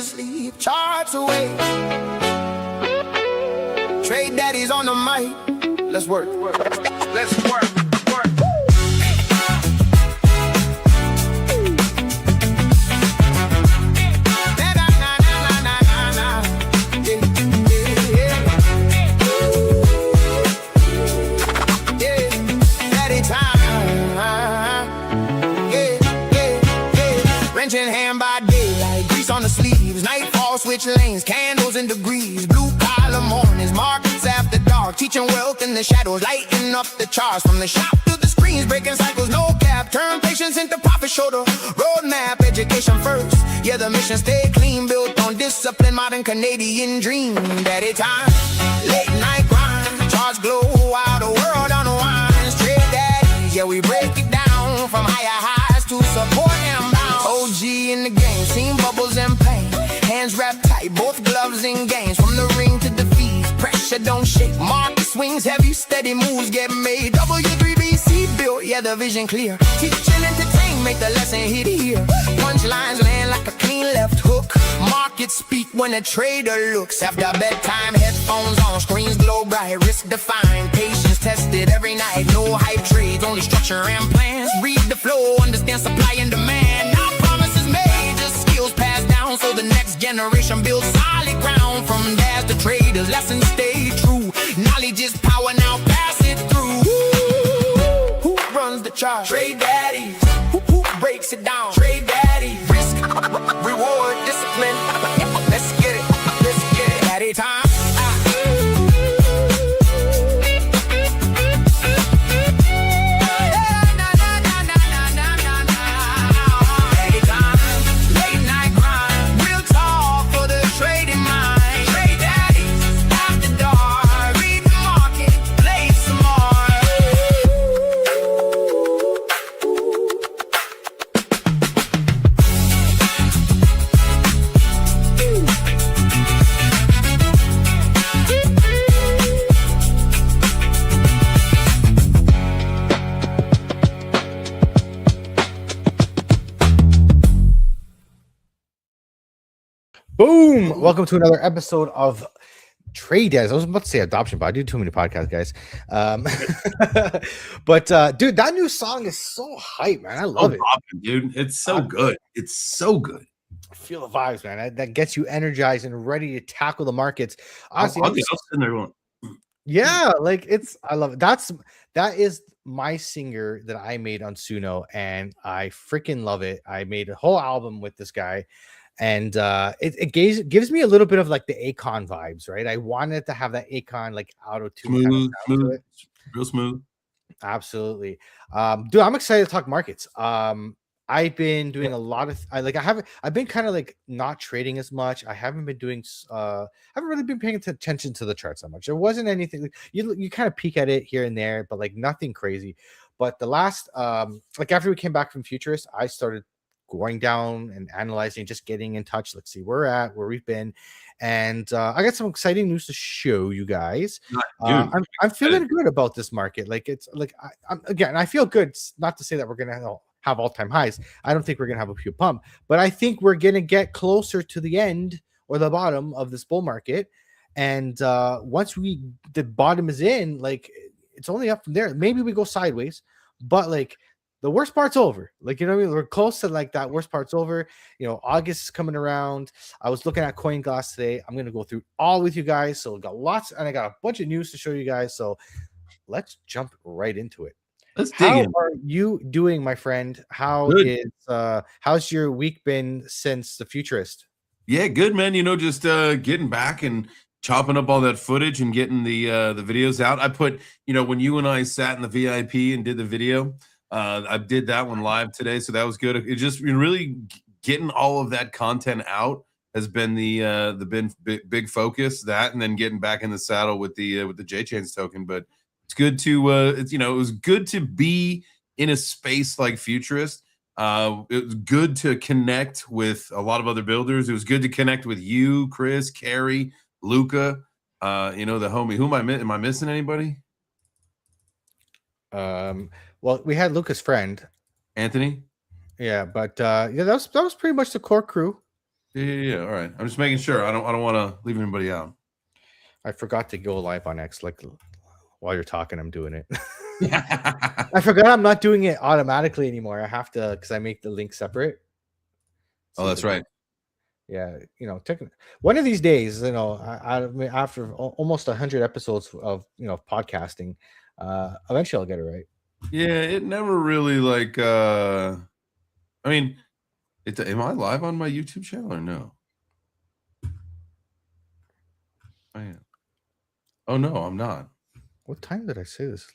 to sleep, charts away. Trade daddies on the mic. Let's work. Let's work. Hand by daylight, grease on the sleeves, nightfall, switch lanes, candles and degrees, blue collar mornings, markets after dark, teaching wealth in the shadows, lighting up the charts, from the shop to the screens, breaking cycles, no cap, turn patience into profit, shoulder, roadmap, education first, yeah, the mission stay clean, built on discipline, modern Canadian dream, daddy time, late night grind, charts glow while the world unwinds, trade daddies, yeah, we break it down, from higher highs to support and bound. OG in the game, seen bubbles and pain, hands wrapped tight, both gloves in games, from the ring to defeat, pressure don't shake, market swings heavy, steady moves get made, W3BC built, yeah, the vision clear, teach and entertain, make the lesson hit here, punchlines land like a clean left hook, markets speak when a trader looks, after bedtime, headphones on, screens glow bright, risk defined, patience tested every night, no hype trades, only structure and plans, read the flow, understand supply and demand, now promises made, just skills passed down, so the next generation builds solid ground, from dads to traders, lessons stay true, knowledge is power, now pass it through. Who runs the chart? Trade daddies. Who breaks it down? Trade daddies. Risk, reward, discipline, let's get it, daddy time. Boom! Welcome to another episode of Trade Daddies. I was about to say adoption, but I do too many podcasts, guys. But dude, that new song is so hype, man. I love it, dude. It's so good. It's so good. I feel the vibes, man. That gets you energized and ready to tackle the markets. Honestly, I'm sitting there going, yeah, like I love it. That is my singer that I made on Suno, and I freaking love it. I made a whole album with this guy. And it gives me a little bit of like the Akon vibes, right? I wanted to have that Akon like auto-tune smooth, real smooth. Absolutely. Dude, I'm excited to talk markets. I've been doing a lot of I've been kind of like not trading as much. I haven't been doing haven't really been paying attention to the charts that much. There wasn't anything like, you kind of peek at it here and there, but like nothing crazy. But the last like after we came back from Futurist, I started going down and analyzing, just getting in touch. Let's see where we've been, and I got some exciting news to show you guys. I'm feeling good about this market. Like it's like I feel good. It's not to say that we're gonna have all-time highs. I don't think we're gonna have a few pump, but I think we're gonna get closer to the end or the bottom of this bull market. And once the bottom is in, like it's only up from there. Maybe we go sideways, but like the worst part's over. Like, you know what I mean? We're close to like that worst part's over. You know, August is coming around. I was looking at CoinGlass today. I'm going to go through all with you guys. So I got lots, and I got a bunch of news to show you guys. So let's jump right into it. Let's dig in. How are you doing, my friend? How's your week been since the Futurist? Yeah, good, man. You know, just getting back and chopping up all that footage and getting the videos out. I put, you know, when you and I sat in the VIP and did the video, I did that one live today, so that was good. It just really getting all of that content out has been the big focus. That, and then getting back in the saddle with the J-Chains token. But it's good to it was good to be in a space like Futurist. It was good to connect with a lot of other builders. It was good to connect with you, Chris, Carrie, Luca. You know, the homie. Who am I missing anybody? Well, we had Luca's friend, Anthony. Yeah, but yeah, that was pretty much the core crew. Yeah. All right. I'm just making sure. I don't want to leave anybody out. I forgot to go live on X. Like while you're talking, I'm doing it. Yeah. I forgot I'm not doing it automatically anymore. I have to because I make the link separate. Oh, that's right. Yeah, one of these days, after almost 100 episodes of podcasting, eventually I'll get it right. Yeah, it never really like. I mean, am I live on my YouTube channel or no? I am. Oh no, I'm not. What time did I say this?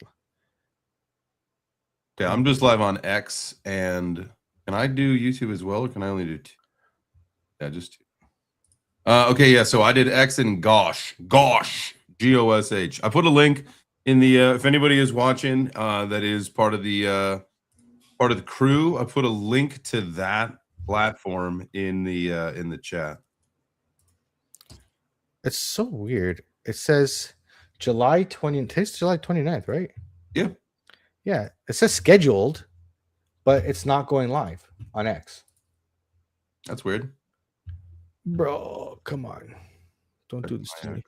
Okay, I'm just live on X, and can I do YouTube as well, or can I only do two? Yeah, just two. Okay, yeah. So I did X and Gosh, Gosh, Gosh. I put a link in the if anybody is watching that is part of the crew. I put a link to that platform in the chat. It's so weird. It says July 20. Today's July 29th, right? Yeah. Yeah. It says scheduled, but it's not going live on X. That's weird. Bro, come on. Don't do this to me.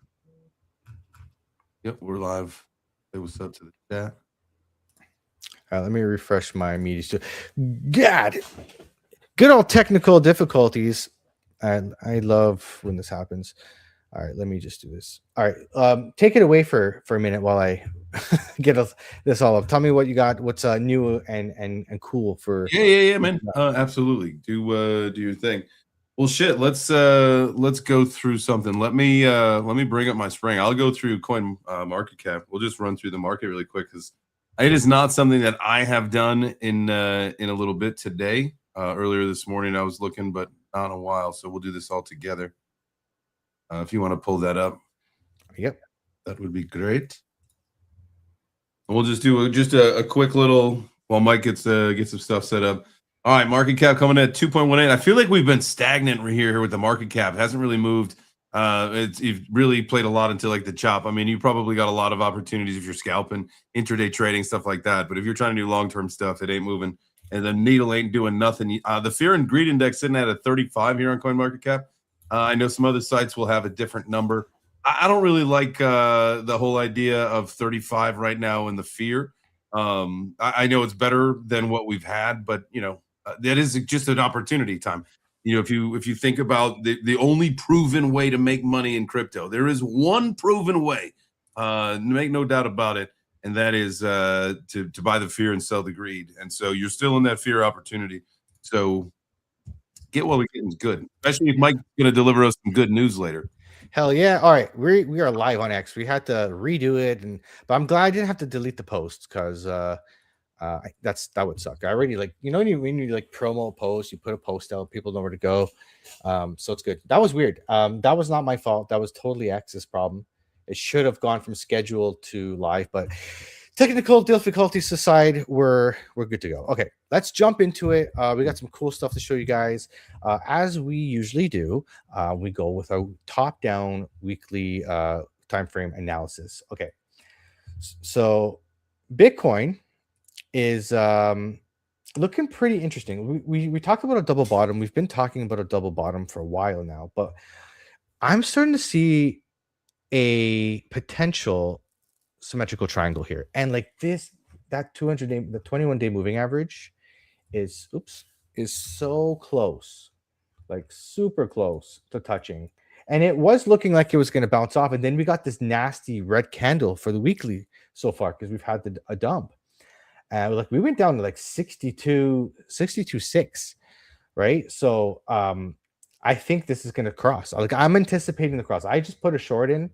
Yep, we're live. Hey, what's up to the chat? Let me refresh my media. God, good old technical difficulties. And I love when this happens. All right, let me just do this. All right, take it away for a minute while I get this all up. Tell me what you got. What's new and cool for? Yeah, man. Absolutely. Do your thing. Well, shit. Let's go through something. Let me bring up my spring. I'll go through coin market cap. We'll just run through the market really quick because it is not something that I have done in a little bit today. Earlier this morning I was looking, but not in a while. So we'll do this all together. If you want to pull that up, yep, that would be great. We'll just do a quick little while Mike gets some stuff set up. All right, market cap coming at 2.18. I feel like we've been stagnant here with the market cap. It hasn't really moved. You've really played a lot into like the chop. I mean, you probably got a lot of opportunities if you're scalping, intraday trading, stuff like that. But if you're trying to do long-term stuff, it ain't moving. And the needle ain't doing nothing. The fear and greed index sitting at a 35 here on CoinMarketCap. I know some other sites will have a different number. I don't really like the whole idea of 35 right now in the fear. I know it's better than what we've had, but that is just an opportunity time. If you think about the only proven way to make money in crypto, there is one proven way, make no doubt about it, and that is to buy the fear and sell the greed. And so you're still in that fear opportunity. So get what we're getting is good, especially if Mike's going to deliver us some good news later. Hell yeah! All right, we are live on X. We had to redo it, but I'm glad I didn't have to delete the posts because that would suck. I already when you like promo post, you put a post out, people know where to go. So it's good. That was weird. That was not my fault. That was totally X's problem. It should have gone from scheduled to live, but technical difficulties aside, we're good to go. Okay, let's jump into it. We got some cool stuff to show you guys. As we usually do, we go with our top-down weekly time frame analysis. Okay, so Bitcoin is looking pretty interesting. We talked about a double bottom. We've been talking about a double bottom for a while now, but I'm starting to see a potential symmetrical triangle here, and like that 200-day, the 21-day moving average is so close, like super close to touching, and it was looking like it was going to bounce off, and then we got this nasty red candle for the weekly so far because we've had a dump, and like we went down to like 62.6, right? So I think this is going to cross. Like I'm anticipating the cross. I just put a short in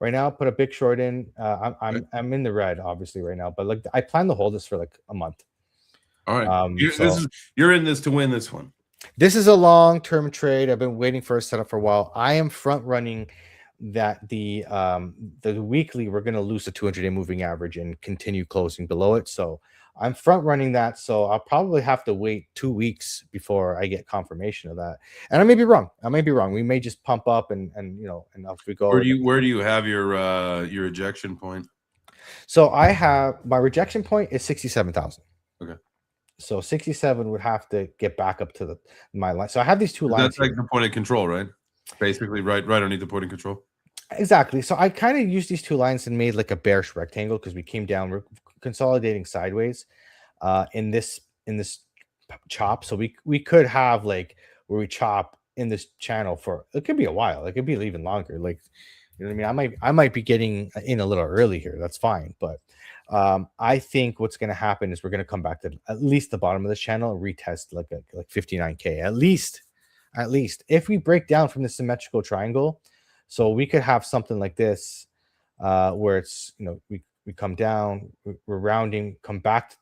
right now, put a big short in. I'm in the red obviously right now, but like I plan to hold this for like a month. All right, you're in this to win this one. This is a long-term trade. I've been waiting for a setup for a while. I am front running that the weekly we're going to lose the 200-day moving average and continue closing below it. So I'm front running that. So I'll probably have to wait 2 weeks before I get confirmation of that. And I may be wrong. We may just pump up and off we go. Where do you have your ejection point? So I have my rejection point is 67,000. Okay. So 67 would have to get back up to my line. So I have these two lines That's like here. the point of control, right? Basically, right underneath the point of control. Exactly. So I kind of used these two lines and made like a bearish rectangle because we came down, we're consolidating sideways in this chop. So we could have like where we chop in this channel for, it could be a while. It could be even longer. Like, you know what I mean? I might be getting in a little early here. That's fine. But I think what's going to happen is we're going to come back to at least the bottom of this channel and retest like 59K at least. At least if we break down from the symmetrical triangle, so we could have something like this where it's, you know, we come down, we're rounding, come back,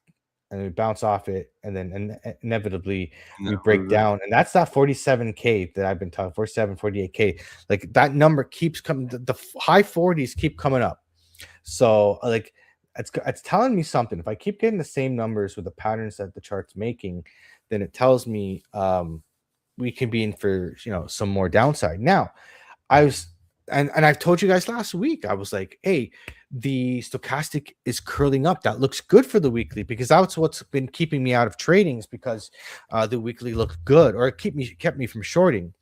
and we bounce off it, and then inevitably we break down, and that's that 47K that I've been talking, 47, 48K. Like that number keeps coming, the high 40s keep coming up. So like it's telling me something. If I keep getting the same numbers with the patterns that the chart's making, then it tells me we can be in for, you know, some more downside. Now, I was and I've told you guys last week, I was like, hey, the stochastic is curling up. That looks good for the weekly, because that's what's been keeping me out of tradings, because the weekly looked good, or it kept me from shorting.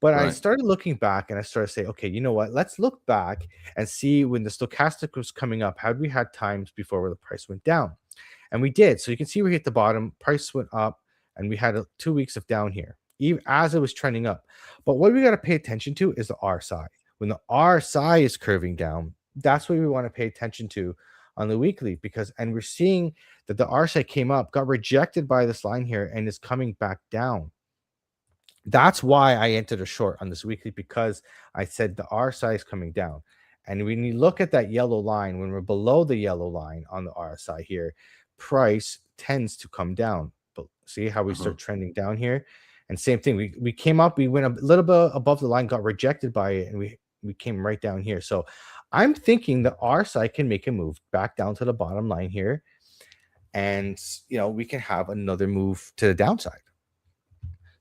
But I started looking back and I started to say, okay, you know what? Let's look back and see when the stochastic was coming up. Had we had times before where the price went down? And we did. So you can see we hit the bottom, price went up, and we had 2 weeks of down here, even as it was trending up. But what we got to pay attention to is the RSI. When the RSI is curving down, that's what we want to pay attention to on the weekly, because, and we're seeing that the RSI came up, got rejected by this line here, and is coming back down. That's why I entered a short on this weekly, because I said the RSI is coming down. And when you look at that yellow line, when we're below the yellow line on the RSI here, price tends to come down. But see how we start trending down here? And same thing, we came up, we went a little bit above the line, got rejected by it, and we came right down here. So I'm thinking the RSI can make a move back down to the bottom line here, and you know, we can have another move to the downside.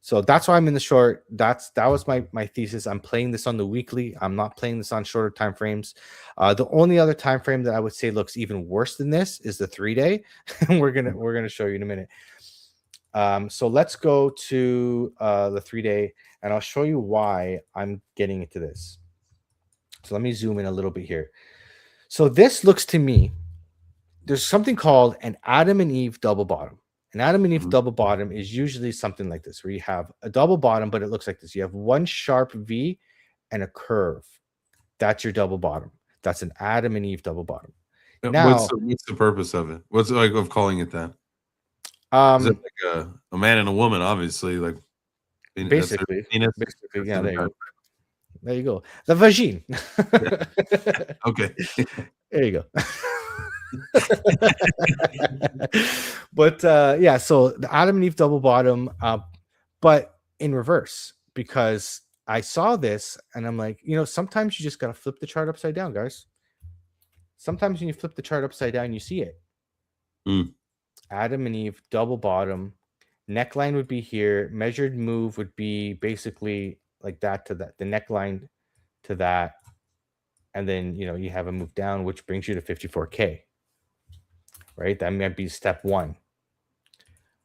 So that's why I'm in the short. That was my thesis. I'm playing this on the weekly. I'm not playing this on shorter time frames. The only other time frame that I would say looks even worse than this is the 3-day. we're gonna show you in a minute. So let's go to the 3-day, and I'll show you why I'm getting into this. So let me zoom in a little bit here. So this looks to me, there's something called an Adam and Eve double bottom. An Adam and Eve double bottom is usually something like this, where you have a double bottom, but it looks like this. You have one sharp V and a curve. That's your double bottom. That's an Adam and Eve double bottom. Now, what's the purpose of it? What's like of calling it that? Is it like a man and a woman, obviously, like basically, yeah. There you go. The vagine. Yeah. Okay. There you go. But yeah, so the Adam and Eve double bottom, but in reverse, because I saw this and I'm like, you know, sometimes you just got to flip the chart upside down, guys. Sometimes when you flip the chart upside down, you see it. Adam and Eve double bottom, neckline would be here, measured move would be basically like that to that, the neckline to that, and then, you know, you have a move down, which brings you to 54K, right? That might be step one.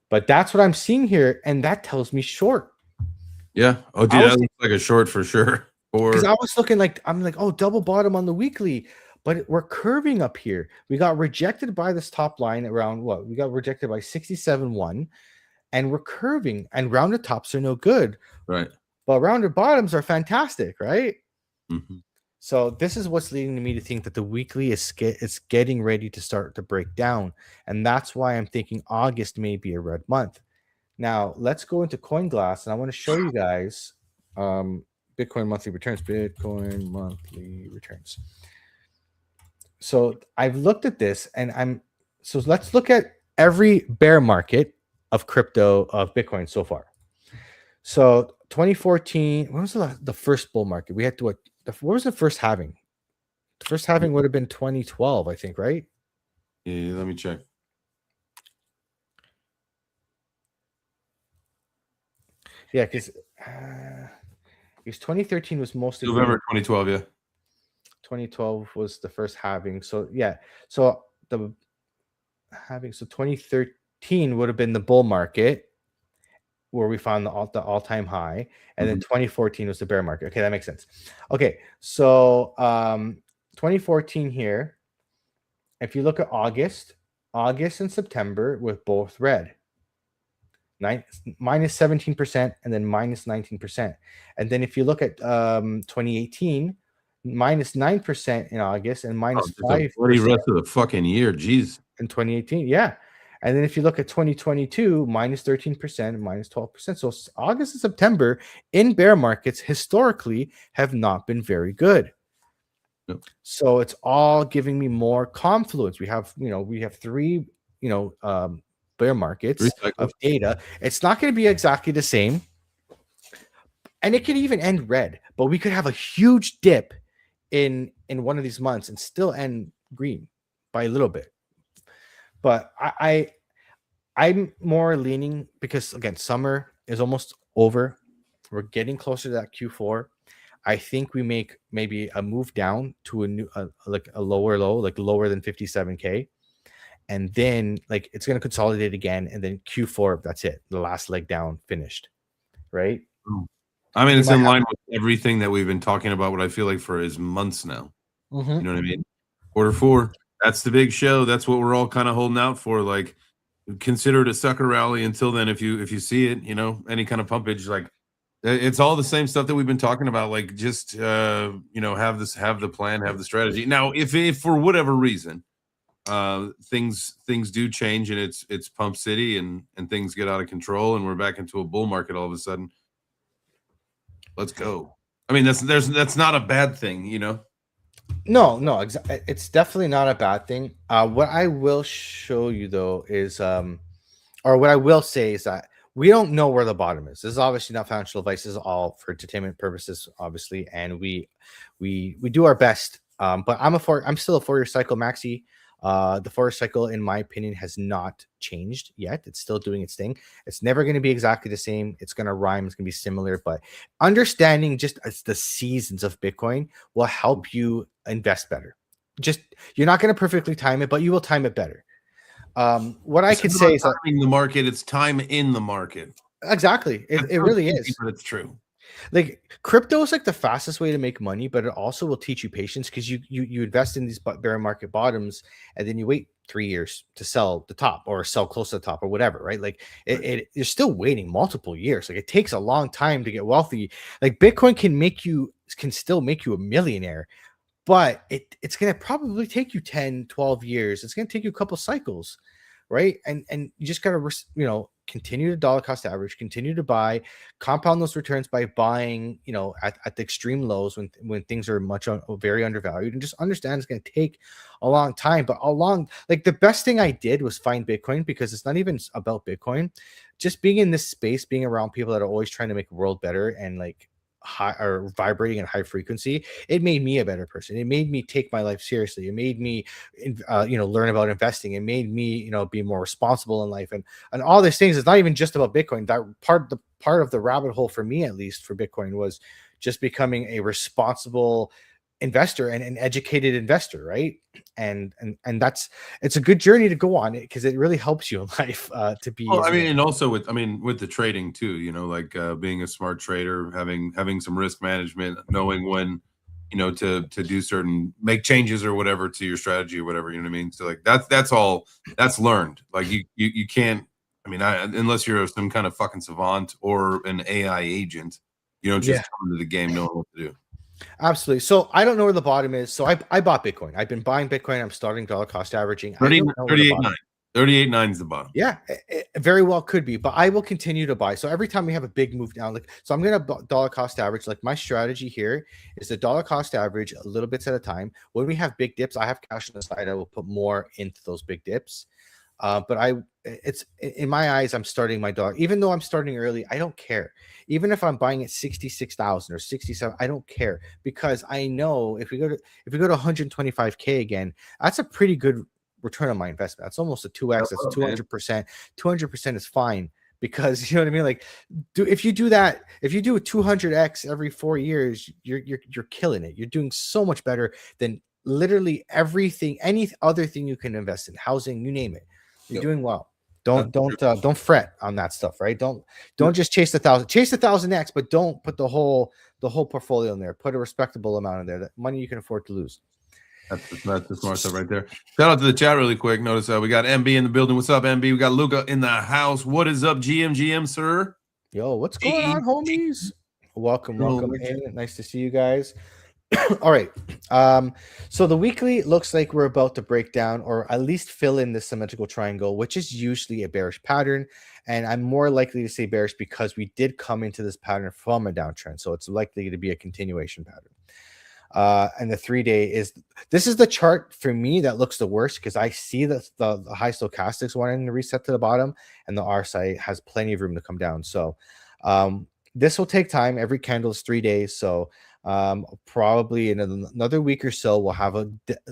But that's what I'm seeing here, and that tells me short. Yeah. Oh, dude, that looks like a short for sure. Because I was looking like, I'm like, oh, double bottom on the weekly, but we're curving up here. We got rejected by this top line around what? We got rejected by 67.1, and we're curving, and rounded tops are no good. Right. But rounded bottoms are fantastic, right? So this is what's leading me to think that the weekly is getting ready to start to break down. And that's why I'm thinking August may be a red month. Now, let's go into CoinGlass, and I want to show you guys Bitcoin monthly returns. Bitcoin monthly returns. So I've looked at this, and so let's look at every bear market of crypto, of Bitcoin so far. So 2014, when was the first bull market? We had to, what was the first halving? The first halving would have been 2012, I think, right? Yeah, let me check. Yeah, because 2013 was most of November 2012, yeah. 2012 was the first halving. So yeah, so the halving, so 2013, would have been the bull market where we found the all-time high, and then 2014 was the bear market. Okay, that makes sense. Okay, so 2014 here, if you look at August and September with both red, minus 17% and then minus 19%. And then if you look at 2018, minus 9% in August and minus 5% rest of the fucking year. Jeez. in 2018. Yeah. And then if you look at 2022, minus 13%, minus 12%. So August and September in bear markets historically have not been very good. Yep. So it's all giving me more confluence. We have 3, bear markets of data. It's not going to be exactly the same. And it could even end red, but we could have a huge dip in one of these months and still end green by a little bit. But I'm more leaning because, again, summer is almost over. We're getting closer to that Q4. I think we make maybe a move down to a lower low, like lower than 57K. And then it's going to consolidate again. And then Q4, that's it. The last leg down finished. Right. I mean, it's in line with everything that we've been talking about, what I feel like for is months now. Mm-hmm. You know what I mean? Q4, that's the big show. That's what we're all kind of holding out for. Like, consider it a sucker rally until then. If you see it, any kind of pumpage, it's all the same stuff that we've been talking about. Like, just have the plan, have the strategy. Now, if for whatever reason, things do change and it's Pump City and things get out of control and we're back into a bull market all of a sudden, let's go. I mean, that's not a bad thing, No, it's definitely not a bad thing. What I will show you though is or what I will say is that we don't know where the bottom is. This is obviously not financial advice. This is all for entertainment purposes, obviously, and we do our best. But I'm still a 4-year cycle maxi. The 4-year cycle, in my opinion, has not changed yet. It's still doing its thing. It's never going to be exactly the same. It's going to rhyme. It's going to be similar. But understanding just the seasons of Bitcoin will help you invest better. Just you're not going to perfectly time it, but you will time it better. What I could say is that the market, it's time in the market. Exactly. It really is. But it's true. Like crypto is the fastest way to make money, but it also will teach you patience because you invest in these bear market bottoms and then you wait 3 years to sell the top or sell close to the top or whatever, right? You're still waiting multiple years. It takes a long time to get wealthy. Bitcoin can still make you a millionaire, but it's going to probably take you 10, 12 years. It's going to take you a couple cycles, right? And you just got to, continue to dollar cost average, continue to buy, compound those returns by buying, at the extreme lows when things are very undervalued, and just understand it's going to take a long time. But the best thing I did was find Bitcoin, because it's not even about Bitcoin. Just being in this space, being around people that are always trying to make the world better and high or vibrating at high frequency, it made me a better person. It made me take my life seriously. It made me learn about investing. It made me be more responsible in life, and all these things. It's not even just about Bitcoin. That part of the rabbit hole, for me at least, for Bitcoin, was just becoming a responsible investor and an educated investor, right? And it's a good journey to go on, because it really helps you in life to be. Well, and also with the trading too, being a smart trader, having some risk management, knowing when, to do certain, make changes or whatever to your strategy or whatever, you know what I mean? So that's learned. You can't, unless you're some kind of fucking savant or an AI agent, you don't just come into the game knowing what to do. Absolutely. So I don't know where the bottom is. So I bought Bitcoin. I've been buying Bitcoin. I'm starting dollar cost averaging. 38.9. 38.9 is the bottom. Yeah, it very well could be, but I will continue to buy. So every time we have a big move down, so I'm going to dollar cost average. My strategy here is the dollar cost average a little bits at a time. When we have big dips, I have cash on the side. I will put more into those big dips. But it's in my eyes, I'm starting my dollar. Even though I'm starting early, I don't care. Even if I'm buying at 66,000 or 67, I don't care, because I know if we go to 125K again, that's a pretty good return on my investment. That's almost a 2x. That's 200%. 200% is fine, because you know what I mean. If you do that, if you do a 200x every 4 years, you're killing it. You're doing so much better than literally everything, any other thing you can invest in, housing, you name it. You're doing well. Don't fret on that stuff, right? Don't just chase the 1,000. Chase the 1,000x, but don't put the whole portfolio in there. Put a respectable amount in there, that money you can afford to lose. That's the smart stuff right there. Shout out to the chat really quick. Notice we got MB in the building. What's up, MB? We got Luca in the house. What is up, GM, sir? Yo, what's going on, homies? Welcome Hello. in. Nice to see you guys. All right. So the weekly looks like we're about to break down or at least fill in the symmetrical triangle, which is usually a bearish pattern. And I'm more likely to say bearish because we did come into this pattern from a downtrend. So it's likely to be a continuation pattern. And the 3-day is the chart for me that looks the worst because I see the high stochastics wanting to reset to the bottom, and the RSI has plenty of room to come down. So this will take time. Every candle is 3 days. So probably in another week or so,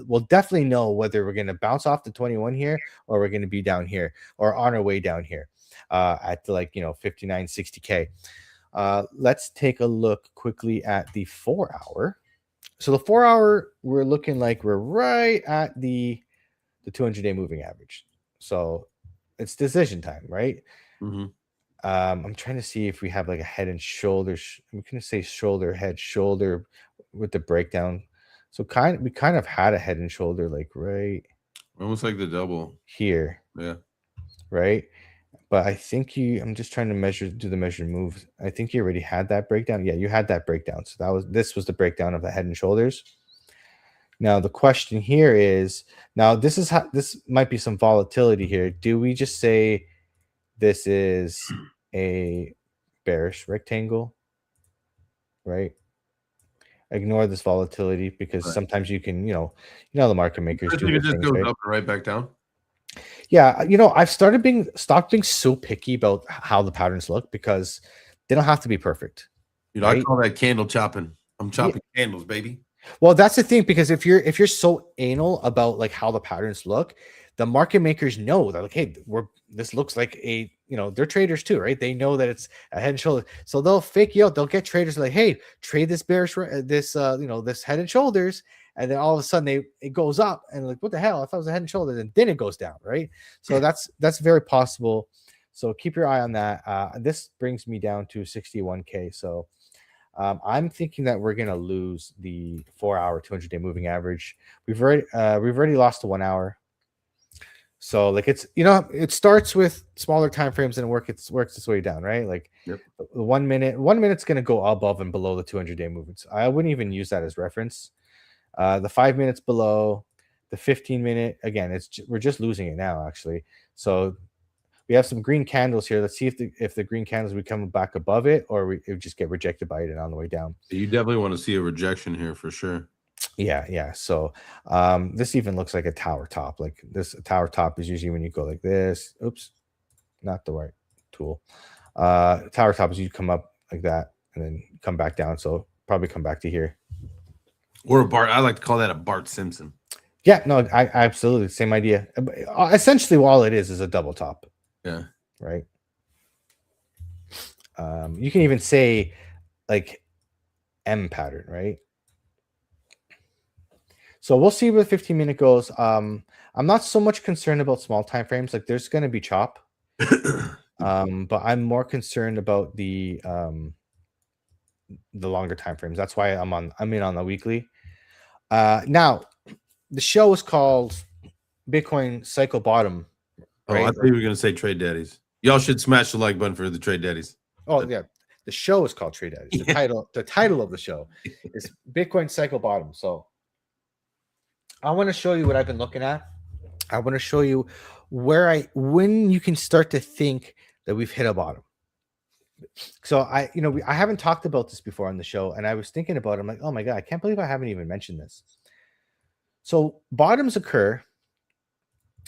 we'll definitely know whether we're going to bounce off the 21 here or we're going to be down here or on our way down here at 59, 60K. Let's take a look quickly at the 4 hour. So the 4 hour, we're looking like we're right at the 200-day moving average. So it's decision time, right? Mm-hmm. I'm trying to see if we have like a head and shoulders. I'm going to say shoulder, head, shoulder with the breakdown. So we kind of had a head and shoulder like right Almost like the double here. Yeah. Right. But I think I'm just trying to do the measured moves. I think you already had that breakdown. Yeah, you had that breakdown. So this was the breakdown of the head and shoulders. Now the question here is, this might be some volatility here. Do we just say this is a bearish rectangle, right? Ignore this volatility because sometimes you can, the market makers do it just things, goes right? up and right back down. Yeah, I've stopped being so picky about how the patterns look because they don't have to be perfect. I call that candle chopping. I'm chopping candles, baby. Well, that's the thing, because if you're so anal about like how the patterns look, the market makers know that, like, hey, this looks like they're traders too, right? They know that it's a head and shoulder, so they'll fake you out. They'll get traders like, hey, trade this bearish, this head and shoulders. And then all of a sudden it goes up and like, what the hell? I thought it was a head and shoulders, and then it goes down, right? So that's very possible. So keep your eye on that. This brings me down to 61K. So I'm thinking that we're gonna lose the 4 hour 200-day moving average. We've already lost the 1 hour. So like it starts with smaller time frames and it works its way down, right? Like the 1 minute's gonna go above and below the 200-day movements. I wouldn't even use that as reference. The 5 minutes below, the 15-minute, again, we're just losing it now, actually. So we have some green candles here. Let's see if the green candles we come back above it, or it would just get rejected by it and on the way down. You definitely want to see a rejection here for sure. Yeah. So this even looks like a tower top. Like this tower top is usually when you go like this. Oops, not the right tool. Tower top is you come up like that and then come back down. So probably come back to here. Or a Bart. I like to call that a Bart Simpson. Yeah, no, I absolutely same idea. Essentially, all it is a double top. Yeah. Right. You can even say like M pattern, right? So we'll see where the 15-minute goes. I'm not so much concerned about small time frames. Like there's going to be chop, but I'm more concerned about the longer time frames. That's why I'm in on the weekly. Now, the show is called Bitcoin Cycle Bottom. Right? I thought you were going to say Trade Daddies. Y'all should smash the like button for the Trade Daddies. Oh yeah, the show is called Trade Daddies. The title of the show is Bitcoin Cycle Bottom. So I want to show you what I've been looking at. I want to show you when you can start to think that we've hit a bottom. So I haven't talked about this before on the show, and I was thinking about it. I'm like, oh my God, I can't believe I haven't even mentioned this. So bottoms occur.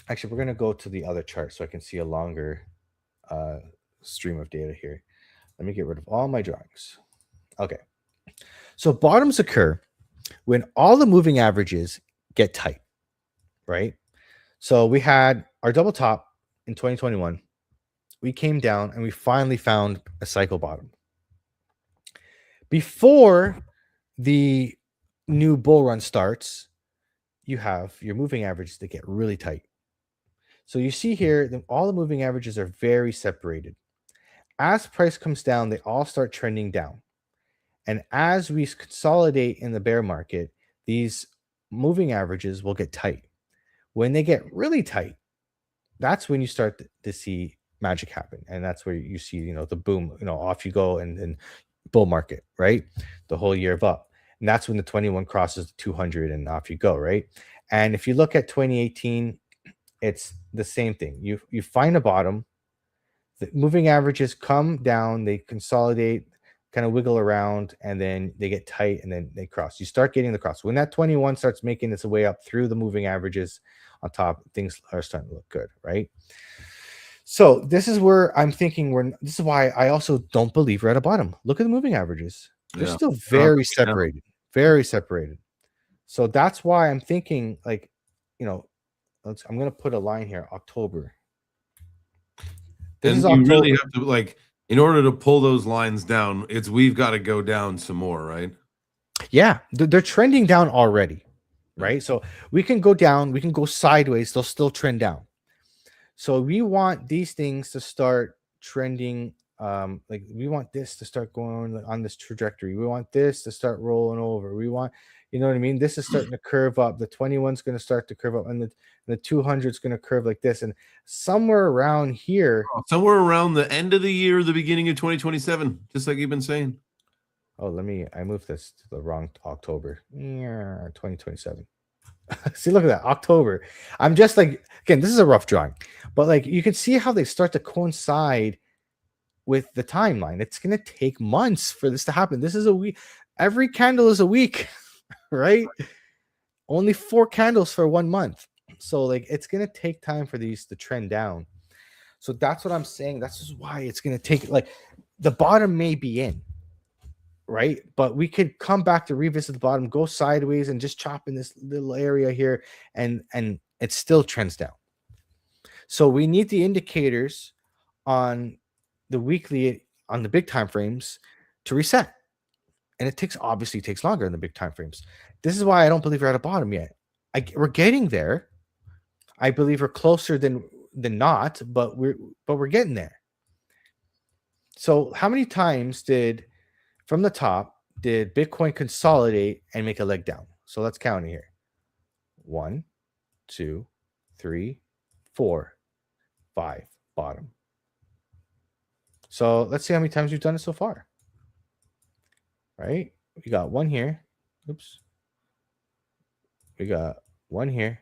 Actually, we're going to go to the other chart so I can see a longer stream of data here. Let me get rid of all my drawings. Okay. So bottoms occur when all the moving averages get tight, right? So we had our double top in 2021. We came down and we finally found a cycle bottom. Before the new bull run starts, you have your moving averages that get really tight. So you see here, all the moving averages are very separated. As price comes down, they all start trending down. And as we consolidate in the bear market, these moving averages will get tight. When they get really tight, that's when you start to see magic happen. And that's where you see, the boom, off you go, and then bull market, right? The whole year of up. And that's when the 21 crosses the 200 and off you go, right? And if you look at 2018, it's the same thing. You find a bottom, the moving averages come down, they consolidate, kind of wiggle around, and then they get tight, and then they cross. You start getting the cross. When that 21 starts making its way up through the moving averages on top, things are starting to look good, right? So this is where I'm thinking this is why I also don't believe we're at a bottom. Look at the moving averages. They're still very separated, very separated. So that's why I'm thinking, like, I'm going to put a line here, October. This is October. Really have to, like, in order to pull those lines down, we've got to go down some more, right? Yeah, they're trending down already, right? So we can go down, we can go sideways, they'll still trend down. So we want these things to start trending. Like, we want this to start going on this trajectory. We want this to start rolling over. We want, you know what I mean? This is starting to curve up. The 21's going to start to curve up, and the 200 is going to curve like this. And somewhere around here, somewhere around the end of the year, the beginning of 2027, just like you've been saying. Oh, I moved this to the wrong October. 2027. See, look at that, October. I'm just like, again, this is a rough drawing, but like, you can see how they start to coincide with the timeline. It's going to take months for this to happen. This is a week. Every candle is a week, right? Only 4 candles for 1 month. So like, it's going to take time for these to trend down. So that's what I'm saying. That's just why it's going to take, like, the bottom may be in, right? But we could come back to revisit the bottom, go sideways, and just chop in this little area here, and it still trends down. So we need the indicators on the weekly, on the big time frames, to reset. And it obviously takes longer in the big time frames. This is why I don't believe we're at a bottom yet. We're getting there. I believe we're closer than not, but we're getting there. So how many times from the top did Bitcoin consolidate and make a leg down? So let's count it here. 1, 2, 3, 4, 5, bottom. So let's see how many times we've done it so far. Right? We got 1 here. Oops. We got 1 here.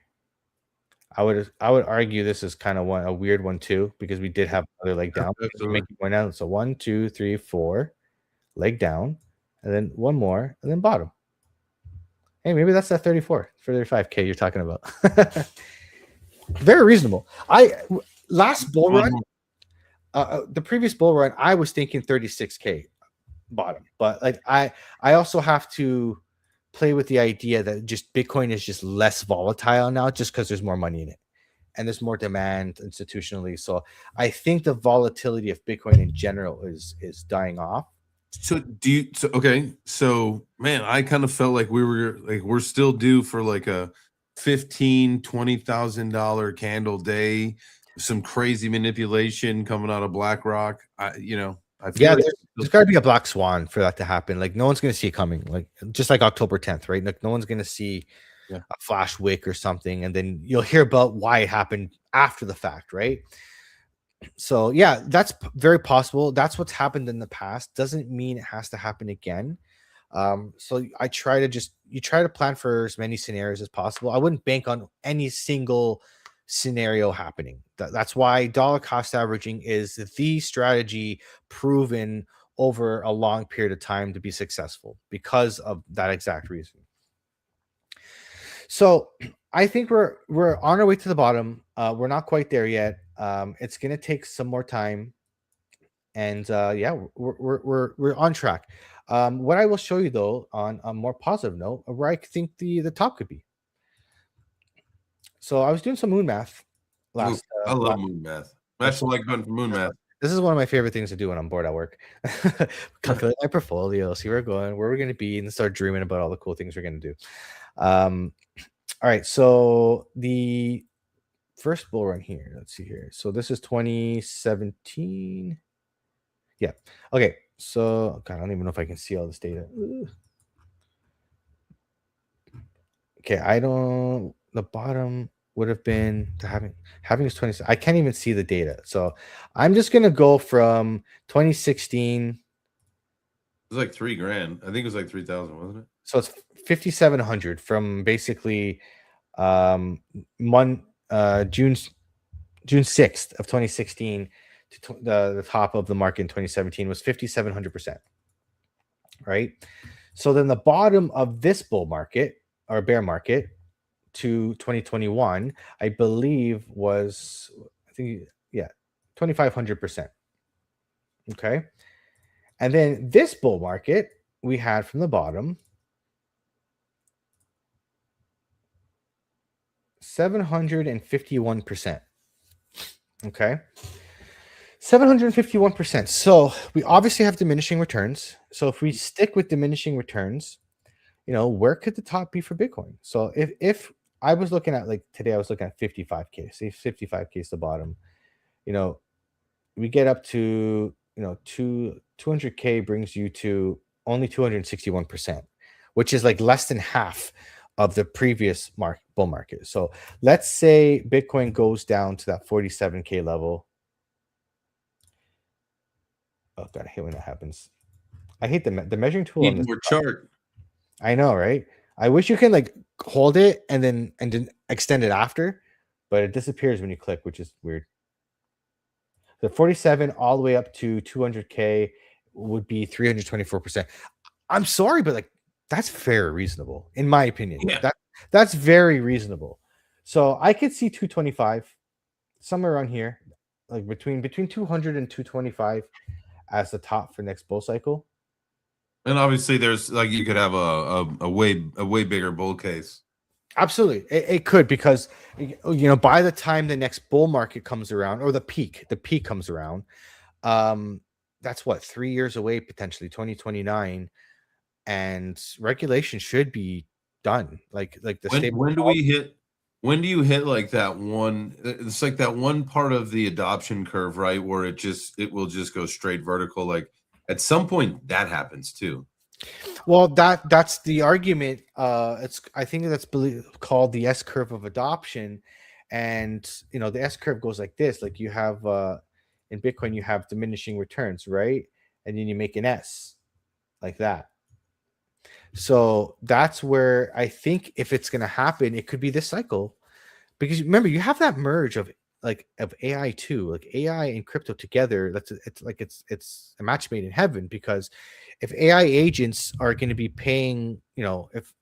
I would argue this is kind of a weird one too, because we did have another leg down. One out. So 1, 2, 3, 4, leg down, and then 1 more, and then bottom. Hey, maybe that's that 35K you're talking about. Very reasonable. Last bull run, the previous bull run, I was thinking 36K bottom, but like I also have to play with the idea that just Bitcoin is just less volatile now, just because there's more money in it and there's more demand institutionally. So I think the volatility of Bitcoin in general is dying off. So man, I kind of felt like we're still due for like a $15,000-$20,000 candle day, some crazy manipulation coming out of BlackRock. I feel there's got to be a black swan for that to happen. Like, no one's going to see it coming. Like, just like October 10th, right? Like, no one's going to see a flash wick or something, and then you'll hear about why it happened after the fact, right? So yeah, that's very possible. That's what's happened in the past. Doesn't mean it has to happen again. So you try to plan for as many scenarios as possible. I wouldn't bank on any single scenario happening. That's why dollar cost averaging is the strategy proven over a long period of time to be successful, because of that exact reason. So I think we're on our way to the bottom. We're not quite there yet. It's going to take some more time, and we're on track. What I will show you, though, on a more positive note, where I think the top could be. So I was doing some moon math last. I love moon math. That's like fun for moon math. This is one of my favorite things to do when I'm bored at work. Calculate my portfolio, see where we're going, where we're going to be, and start dreaming about all the cool things we're going to do. All right, so the first bull run here. Let's see here. So this is 2017. Yeah. Okay. So God, I don't even know if I can see all this data. Ugh. Okay, I don't. The bottom would have been to having is 20. I can't even see the data. So I'm just gonna go from 2016. It was like $3,000. I think it was like 3,000, wasn't it? So it's 5,700 from basically June 6th of 2016 to the top of the market in 2017 was 5,700%. Right. So then the bottom of this bull market or bear market to 2021, I believe was, I think, yeah, 2,500%. Okay. And then this bull market we had from the bottom 751%. Okay. 751%. So we obviously have diminishing returns. So if we stick with diminishing returns, where could the top be for Bitcoin? So if I was looking at, like, today, I was looking at 55K. Say 55K is the bottom. We get up to 200K brings you to only 261%, which is like less than half of the previous bull market. So let's say Bitcoin goes down to that 47K level. Oh God, I hate when that happens. I hate the measuring tool on Need this more chart. I know, right? I wish you can like hold it and then extend it after, but it disappears when you click, which is weird. The 47 all the way up to 200K would be 324%. I'm sorry, but like that's very reasonable in my opinion. Yeah. That's very reasonable. So I could see 225 somewhere around here, like between 200 and 225 as the top for next bull cycle. And obviously, there's like you could have a way bigger bull case. Absolutely, it could, because by the time the next bull market comes around, or the peak comes around, that's what, 3 years away, potentially 2029, and regulation should be done. Like the stable. When do you hit like that one? It's like that one part of the adoption curve, right, where it will just go straight vertical. Like at some point that happens too. Well, that's the argument. I think that's called the S curve of adoption, and the S curve goes like this. Like you have in Bitcoin, you have diminishing returns, right? And then you make an S like that. So that's where I think if it's going to happen, it could be this cycle, because remember, you have that merge of AI too, like AI and crypto together. It's a match made in heaven, because if AI agents are going to be paying, if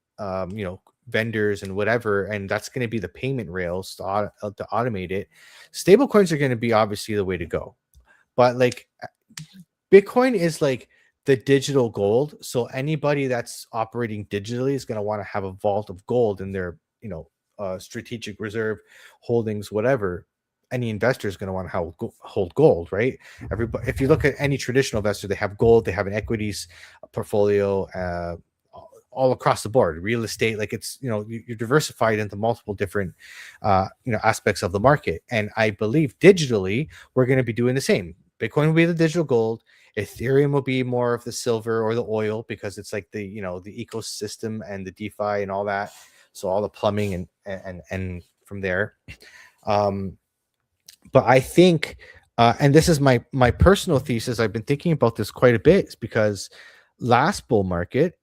vendors and whatever, and that's going to be the payment rails to automate it, stable coins are going to be obviously the way to go. But like Bitcoin is like the digital gold, so anybody that's operating digitally is going to want to have a vault of gold in their strategic reserve holdings, whatever. Any investor is going to want to hold gold, right? Everybody, if you look at any traditional investor, they have gold, they have an equities portfolio, all across the board, real estate. Like it's, you're diversified into multiple different aspects of the market. And I believe digitally we're going to be doing the same. Bitcoin will be the digital gold. Ethereum will be more of the silver or the oil, because it's like the the ecosystem and the DeFi and all that. So all the plumbing and from there. But I think, and this is my personal thesis, I've been thinking about this quite a bit, is because last bull market,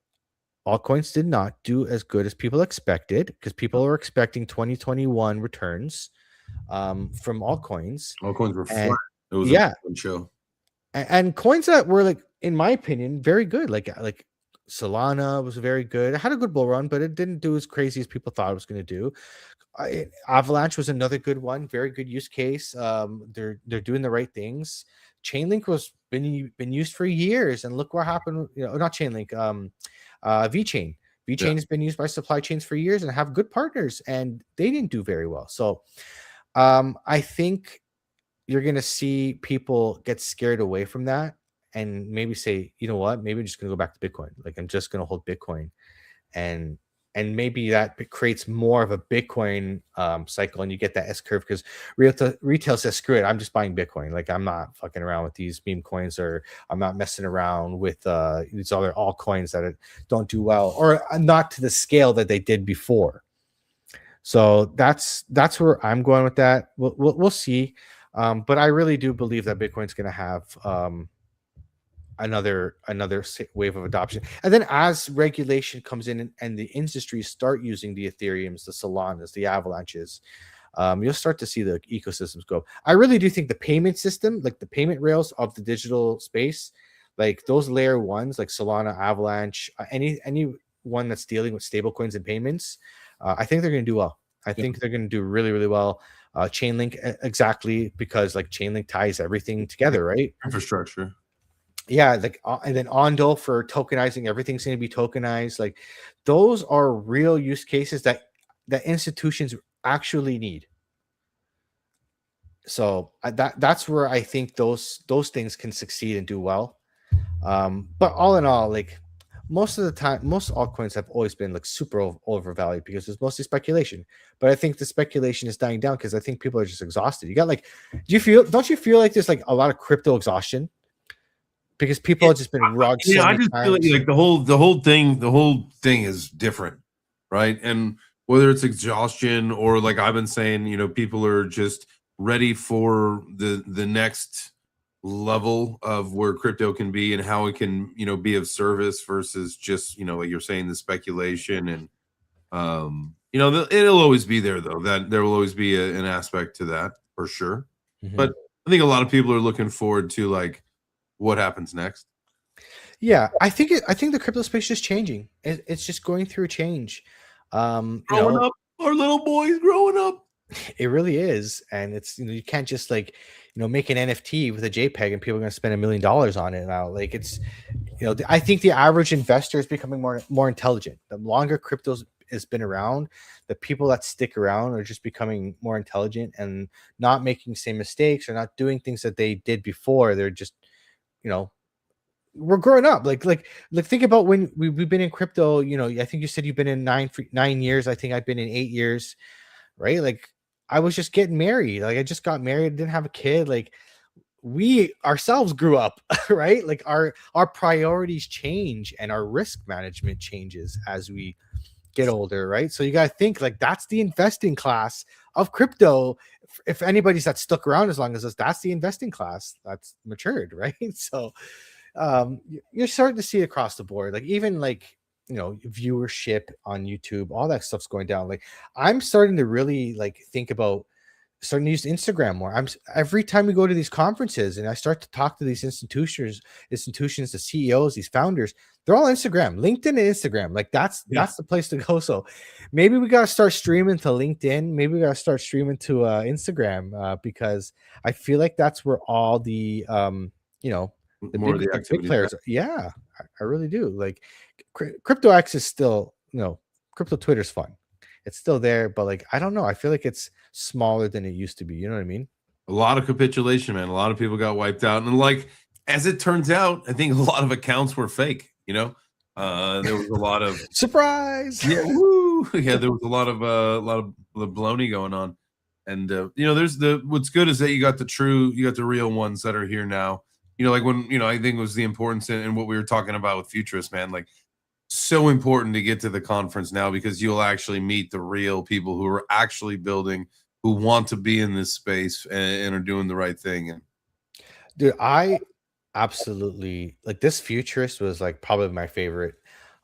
altcoins did not do as good as people expected, because people are expecting 2021 returns from altcoins. Altcoins were flat. It was a fun show. And coins that were, like, in my opinion, very good. Like Solana was very good. It had a good bull run, but it didn't do as crazy as people thought it was going to do. Avalanche was another good one. Very good use case. They're doing the right things. Chainlink was been used for years, and look what happened. Not Chainlink. VeChain. VeChain has been used by supply chains for years and have good partners, and they didn't do very well. So, I think you're going to see people get scared away from that and maybe say, you know what, maybe I'm just going to go back to Bitcoin. Like, I'm just going to hold Bitcoin. And and maybe that creates more of a Bitcoin cycle, and you get that S curve because retail says screw it, I'm just buying Bitcoin. Like I'm not fucking around with these meme coins, or I'm not messing around with these other altcoins that don't do well, or not to the scale that they did before. So that's where I'm going with that. We'll see, but I really do believe that Bitcoin's going to have another wave of adoption, and then as regulation comes in and the industries start using the Ethereums, the Solanas, the Avalanches, you'll start to see the ecosystems go. I really do think the payment system, like the payment rails of the digital space, like those layer ones, like Solana, Avalanche, any one that's dealing with stable coins and payments, I think they're going to do well. I think they're going to do really, really well. Chainlink, exactly, because like Chainlink ties everything together, right? Infrastructure. Yeah, like and then Ondo for tokenizing, everything's going to be tokenized. Like those are real use cases that institutions actually need. So that's where I think those things can succeed and do well. But all in all, like most of the time, most altcoins have always been like super overvalued because it's mostly speculation. But I think the speculation is dying down because I think people are just exhausted. You got like, don't you feel like there's like a lot of crypto exhaustion? Because people have just been rugged. Yeah, I just feel like the whole thing is different, right? And whether it's exhaustion or like I've been saying, people are just ready for the next level of where crypto can be and how it can, be of service versus just, like you're saying, the speculation. And it'll always be there though, that there will always be an aspect to that for sure. Mm-hmm. But I think a lot of people are looking forward to like what happens next. Yeah, I think the crypto space is changing. It's just going through a change. Growing up, our little boys growing up. It really is, and it's you can't just like make an NFT with a JPEG and people are going to spend $1 million on it now. Like it's I think the average investor is becoming more intelligent. The longer crypto has been around, the people that stick around are just becoming more intelligent and not making the same mistakes or not doing things that they did before. They're just we're growing up. Like think about when we've been in crypto. I think you said you've been in 9 years. I think I've been in 8 years, right? Like I was just getting married. Like I just got married, didn't have a kid. Like we ourselves grew up, right? Like our priorities change and our risk management changes as we get older, right? So you got to think like that's the investing class of crypto. If anybody's that stuck around as long as us, that's the investing class that's matured, right? So you're starting to see it across the board, like even like viewership on YouTube, all that stuff's going down. Like I'm starting to really like think about starting to use Instagram more. Every time we go to these conferences and I start to talk to these institutions, the CEOs, these founders, they're all Instagram, LinkedIn and Instagram. Like that's the place to go. So maybe we got to start streaming to LinkedIn. Maybe we got to start streaming to Instagram because I feel like that's where all the the more big, of the big players. Yeah, I really do. Like Crypto X is still, Crypto Twitter's fun. It's still there, but like I don't know. I feel like it's smaller than it used to be. You know what I mean? A lot of capitulation, man. A lot of people got wiped out, and like as it turns out, I think a lot of accounts were fake. There was a lot of surprise. Yeah, woo. Yeah, there was a lot of baloney going on, and there's what's good is that you got the real ones that are here now. Like when I think it was the importance in what we were talking about with Futurists, man. Like so important to get to the conference now because you'll actually meet the real people who are actually building, who want to be in this space and are doing the right thing. And dude, I absolutely like this Futurist was like probably my favorite.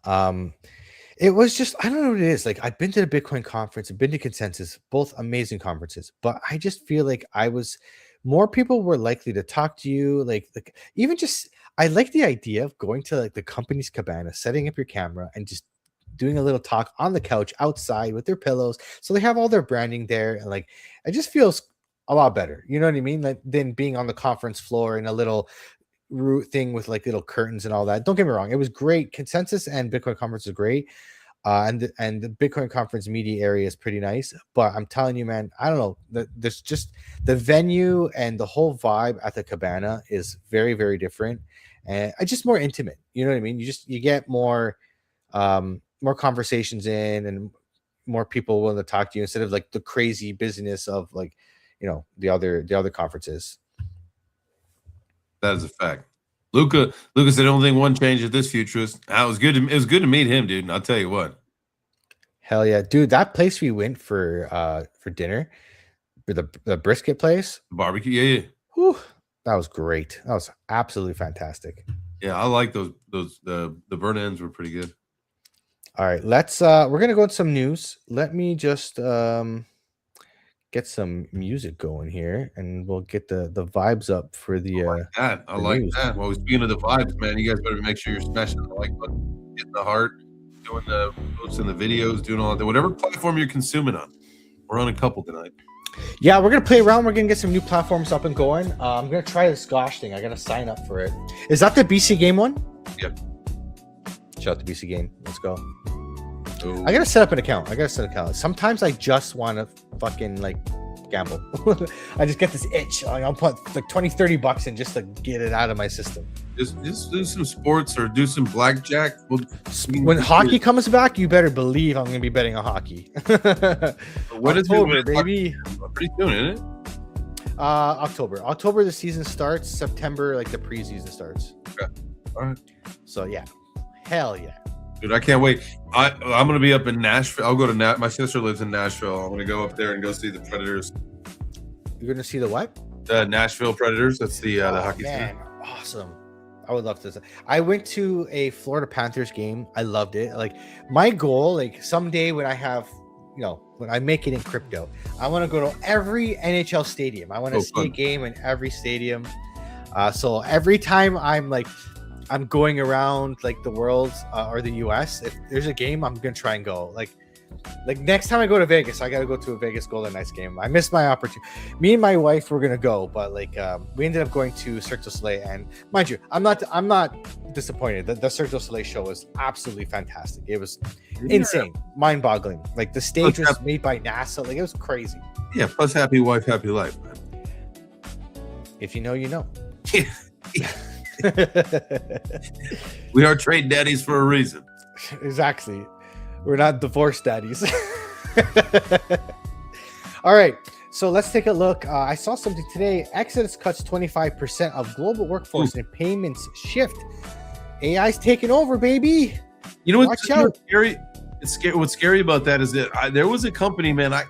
It was just, I don't know what it is. Like I've been to the Bitcoin conference, I've been to Consensus, both amazing conferences, but I just feel like more people were likely to talk to you. Like even just, I like the idea of going to like the company's cabana, setting up your camera and just doing a little talk on the couch outside with their pillows. So they have all their branding there. And like, it just feels a lot better. You know what I mean? Like than being on the conference floor in a little root thing with like little curtains and all that. Don't get me wrong. It was great. Consensus and Bitcoin conference is great. And the Bitcoin conference media area is pretty nice, but I'm telling you, man, I don't know. There's just the venue and the whole vibe at the cabana is very, very different, and just more intimate. You know what I mean? You get more more conversations in and more people willing to talk to you instead of like the crazy business of like, the other conferences. That is a fact. Luca said, "The only thing one change is this futurist." It was good to meet him, dude. And I'll tell you what. Hell yeah, dude! That place we went for dinner, for the brisket place, Barbecue, yeah. whew, that was great. That was absolutely fantastic. Yeah, I like those the burnt ends were pretty good. All right, we're gonna go into some news. Let me just get some music going here, and we'll get the vibes up for the I like news. that. Well, speaking of the vibes, man, you guys better make sure you're smashing the like button, getting the heart, doing the posts and the videos, doing all that. Whatever platform you're consuming on. We're on a couple tonight. Yeah, we're gonna play around. We're gonna get some new platforms up and going. I'm gonna try this Gosh thing. I gotta sign up for it. Is that the BC game one? Yep. Shout out to BC game. Let's go. Ooh. I gotta set up an account. Sometimes I just want to fucking like gamble. I just get this itch. I'll put like $20-$30 in just to get it out of my system. Just do some sports or do some blackjack. When hockey comes back, you better believe I'm gonna be betting on hockey. What is October, it, baby? Pretty soon, isn't it? October the season starts. September, like the preseason starts. Okay. All right. So yeah, hell yeah. Dude, I can't wait. I'm gonna be up in Nashville. I'll go to my sister lives in Nashville. I'm gonna go up there and go see the Predators. You're gonna see the what? The Nashville Predators. That's the hockey team. Awesome. I would love to. I went to a Florida Panthers game. I loved it. Like my goal, like someday when I have, when I make it in crypto, I want to go to every NHL stadium. I want to see a game in every stadium. So every time I'm going around like the world or the US, if there's a game, I'm gonna try and go. Like next time I go to Vegas, I gotta go to a Vegas Golden Knights game. I missed my opportunity. Me and my wife were gonna go, but we ended up going to Cirque du Soleil. And mind you, I'm not disappointed. The Cirque du Soleil show was absolutely fantastic. It was insane, mind-boggling. Like the stage was made by NASA. Like it was crazy. Yeah. Plus, happy wife, happy life, man. If you know, you know. We are trade daddies for a reason. Exactly. We're not divorce daddies. All right. So let's take a look. I saw something today. Exodus cuts 25% of global workforce and payments shift. AI's taking over, baby. You know what's scary? What's scary about that is that there was a company, man. I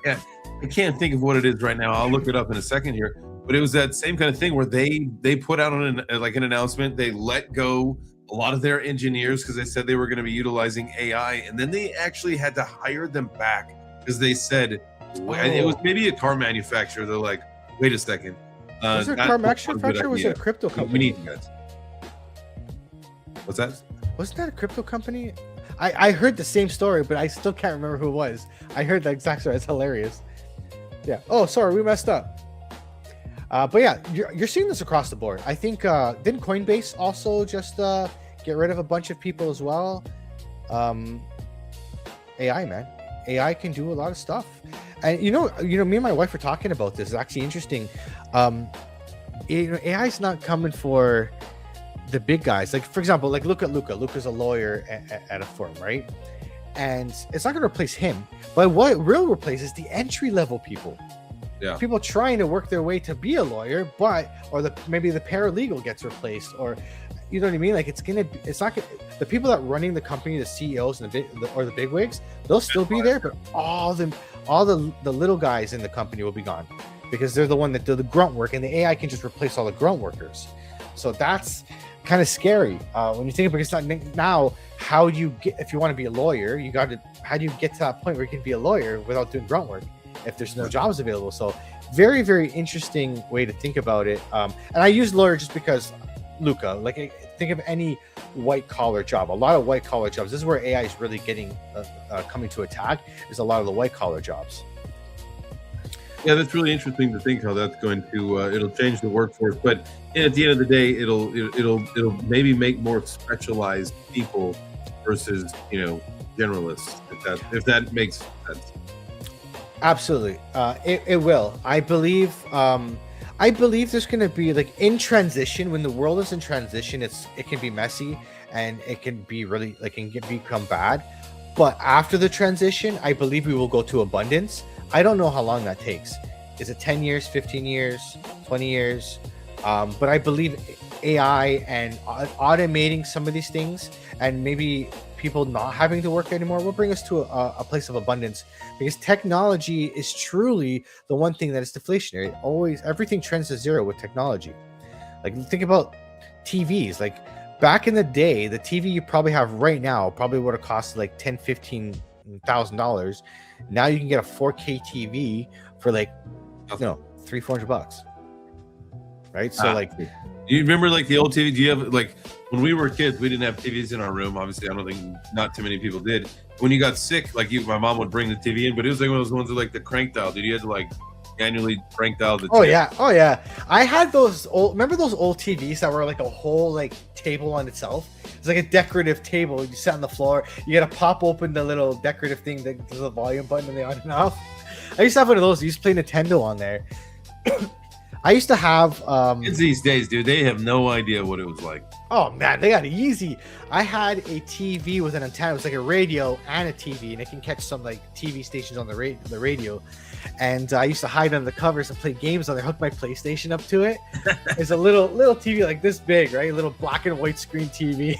can't think of what it is right now. I'll look it up in a second here. But it was that same kind of thing where they put out an announcement. They let go a lot of their engineers because they said they were going to be utilizing AI, and then they actually had to hire them back because they said it was maybe a car manufacturer. They're like, wait a second, was it a car manufacturer or was it a crypto company? We need you guys. What's that? Wasn't that a crypto company? I heard the same story, but I still can't remember who it was. I heard the exact story. It's hilarious. Yeah. Oh, sorry, we messed up. But yeah, you're seeing this across the board. I think didn't Coinbase also just get rid of a bunch of people as well? AI, man, AI can do a lot of stuff. And me and my wife were talking about this. It's actually interesting. AI is not coming for the big guys. Like for example, like look at Luca. Luca's a lawyer at a firm, right? And it's not going to replace him. But what it will replace is the entry level people. Yeah. People trying to work their way to be a lawyer, maybe the paralegal gets replaced, or you know what I mean? Like the people that running the company, the CEOs and the big wigs, they'll still be there, but all the little guys in the company will be gone because they're the one that do the grunt work, and the AI can just replace all the grunt workers. So that's kind of scary when you think about it. Because now, how do you get, if you want to be a lawyer, how do you get to that point where you can be a lawyer without doing grunt work if there's no jobs available? So very, very interesting way to think about it. And I use lawyer just because Luca, like think of any white collar job, a lot of white collar jobs. This is where AI is really getting coming to attack, is a lot of the white collar jobs. Yeah, that's really interesting to think how that's going to it'll change the workforce, but at the end of the day, it'll maybe make more specialized people versus generalists. If that makes sense. Absolutely, it will. I believe there's going to be like in transition. When the world is in transition, it can be messy and it can be really become bad. But after the transition, I believe we will go to abundance. I don't know how long that takes. Is it 10 years, 15 years, 20 years? But I believe AI and automating some of these things, and maybe people not having to work anymore, will bring us to a place of abundance, because technology is truly the one thing that is deflationary. Always, everything trends to zero with technology. Like, think about TVs. Like, back in the day, the TV you probably have right now probably would have cost like $10,000-$15,000. Now you can get a 4K TV for like, $300-$400, right? So like, you remember like the old TV? Do you have like, when we were kids, we didn't have TVs in our room. Obviously, I don't think not too many people did. When you got sick, like my mom would bring the TV in, but it was like one of those ones with like the crank dial. Did you have to like manually crank dial the oh yeah, I had those old, remember those old TVs that were like a whole like table on itself? It's like a decorative table. You sat on the floor, you gotta pop open the little decorative thing that does the volume button and the on and off. I used to have one of those. I used to play Nintendo on there. I used to have kids these days, dude, they have no idea what it was like. Oh man, they got it easy. I had a TV with an antenna. It was like a radio and a TV, and it can catch some like TV stations on the radio. And I used to hide under the covers and play games on there. Hook my PlayStation up to it. It's a little TV like this big, right? A little black and white screen TV.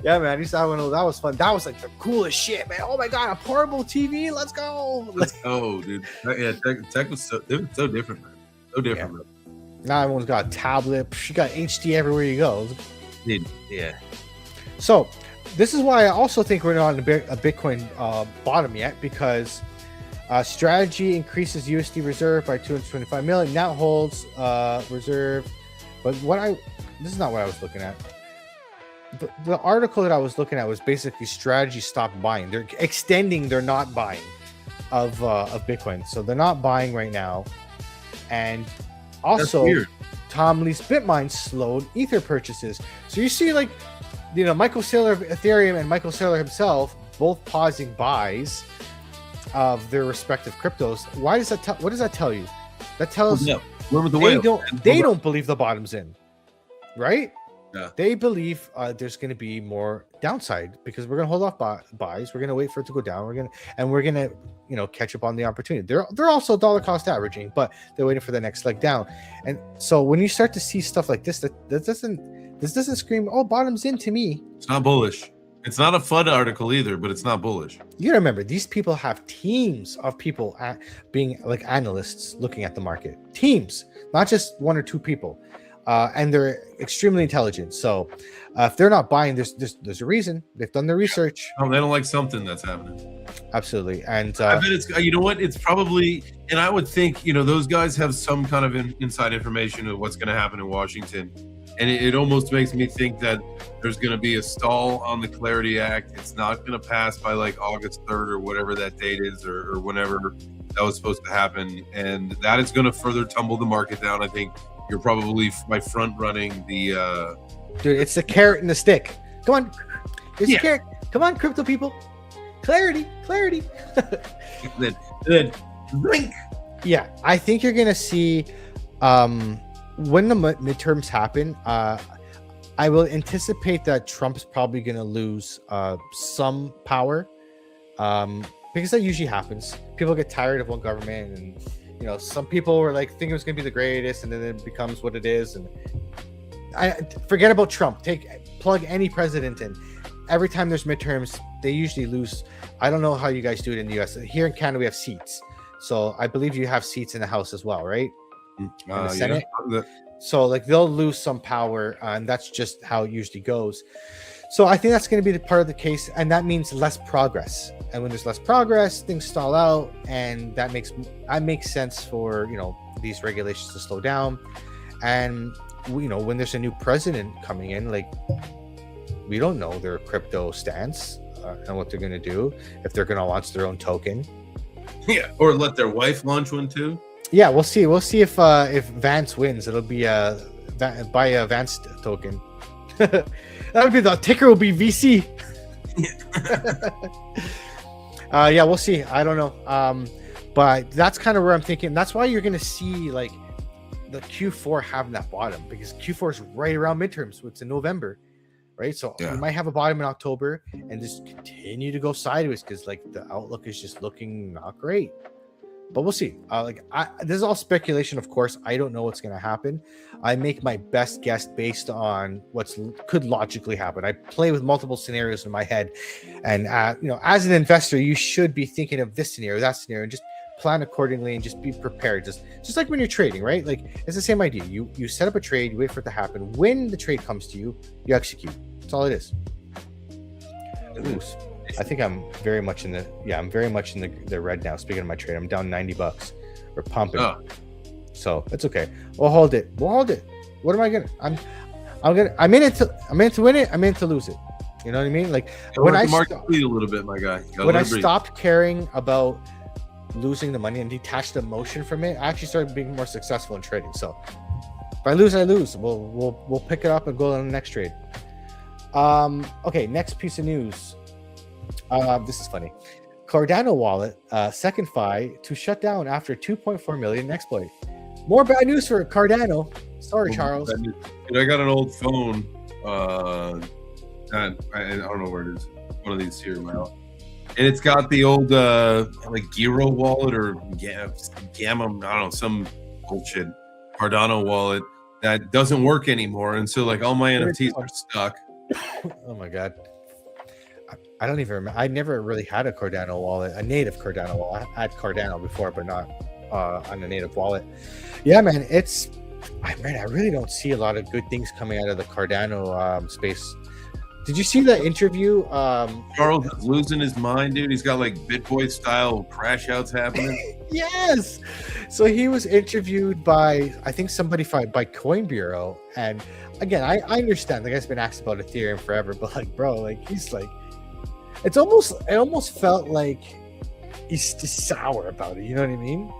Yeah, man. I used to have one of those. That was fun. That was like the coolest shit, man. Oh my god, a portable TV. Let's go. Let's go, dude. Yeah, tech was so different, man. So different. Yeah. Now everyone's got a tablet. You got HD everywhere you go. Dude, yeah. So this is why I also think we're not on a Bitcoin bottom yet, because strategy increases USD reserve by 225 million. Now holds reserve. But this is not what I was looking at. The article that I was looking at was basically strategy stopped buying. They're extending their not buying of Bitcoin. So they're not buying right now. And also, Tom Lee's Bitmine slowed Ether purchases. So you see, like, Michael Saylor of Ethereum and Michael Saylor himself both pausing buys of their respective cryptos. Why does that what does that tell you? That tells they don't believe the bottom's in, right? Yeah. They believe there's going to be more downside, because we're going to hold off buys. We're going to wait for it to go down. We're going to catch up on the opportunity. They're also dollar cost averaging, but they're waiting for the next leg down. And so when you start to see stuff like this, this doesn't scream, oh, bottom's in to me. It's not bullish. It's not a FUD article either, but it's not bullish. You remember, these people have teams of people being like analysts looking at the market. Teams, not just one or two people. And they're extremely intelligent. So if they're not buying, there's a reason. They've done their research. Oh, they don't like something that's happening. Absolutely. And I bet it's, you know what? It's probably, and I would think, those guys have some kind of inside information of what's going to happen in Washington. And it almost makes me think that there's going to be a stall on the Clarity Act. It's not going to pass by like August 3rd or whatever that date is, or whenever that was supposed to happen. And that is going to further tumble the market down. I think you're probably by front running the dude, it's the carrot and the stick. Come on, it's the carrot. Come on, crypto people, clarity. then blink. Yeah, I think you're gonna see when the midterms happen. I will anticipate that Trump's probably gonna lose some power, because that usually happens. People get tired of one government, and some people were like think it was gonna be the greatest, and then it becomes what it is. And I forget about Trump. Plug any president in. Every time there's midterms, they usually lose. I don't know how you guys do it in the US. Here in Canada, we have seats, so I believe you have seats in the House as well, right? In the Senate. Yeah. So like they'll lose some power, and that's just how it usually goes. So I think that's going to be the part of the case, and that means less progress. And when there's less progress, things stall out, and that makes sense for these regulations to slow down. And when there's a new president coming in, like, we don't know their crypto stance and what they're going to do, if they're going to launch their own token. Yeah, or let their wife launch one too. Yeah, we'll see. We'll see if Vance wins. It'll be buy a Vance token. That would be the ticker. Will be VC. Yeah, we'll see. I don't know. But that's kind of where I'm thinking. That's why you're going to see like the Q4 having that bottom, because Q4 is right around midterms. It's in November, right? So Yeah. we might have a bottom in October and just continue to go sideways because like the outlook is just looking not great. But we'll see. This is all speculation, of course. I don't know what's going to happen. I make my best guess based on what could logically happen. I play with multiple scenarios in my head, and as an investor, you should be thinking of this scenario, that scenario, and just plan accordingly and just be prepared. Just like when you're trading, right? Like it's the same idea. You set up a trade, you wait for it to happen. When the trade comes to you, you execute. That's all it is. I think I'm very much in the red now. Speaking of my trade, I'm down $90. We're pumping. So it's okay. We'll hold it. What am I gonna? I'm in it to win it. I'm in to lose it. You know what I mean? Like when I a little bit, my guy. When I stopped caring about losing the money and detached the emotion from it, I actually started being more successful in trading. So if I lose, I lose. We'll pick it up and go on the next trade. Okay, next piece of news. This is funny. Cardano wallet, second FI to shut down after 2.4 million exploit. More bad news for Cardano. Sorry, Charles. Dude, I got an old phone. I don't know where it is. One of these here, and it's got the old like Giro wallet or Gamma. I don't know, some bullshit Cardano wallet that doesn't work anymore, and so like all my NFTs are stuck. Oh my god. I don't even remember. I never really had a Cardano wallet, a native Cardano wallet. I had Cardano before, but not on a native wallet. Yeah, man, I really don't see a lot of good things coming out of the Cardano space. Did you see the interview? Charles is losing his mind, dude. He's got like BitBoy style crash outs happening. Yes. So he was interviewed by, I think somebody by Coin Bureau. And again, I understand the guy's been asked about Ethereum forever, but like, bro, like he's like, it almost felt like he's just sour about it. You know what I mean?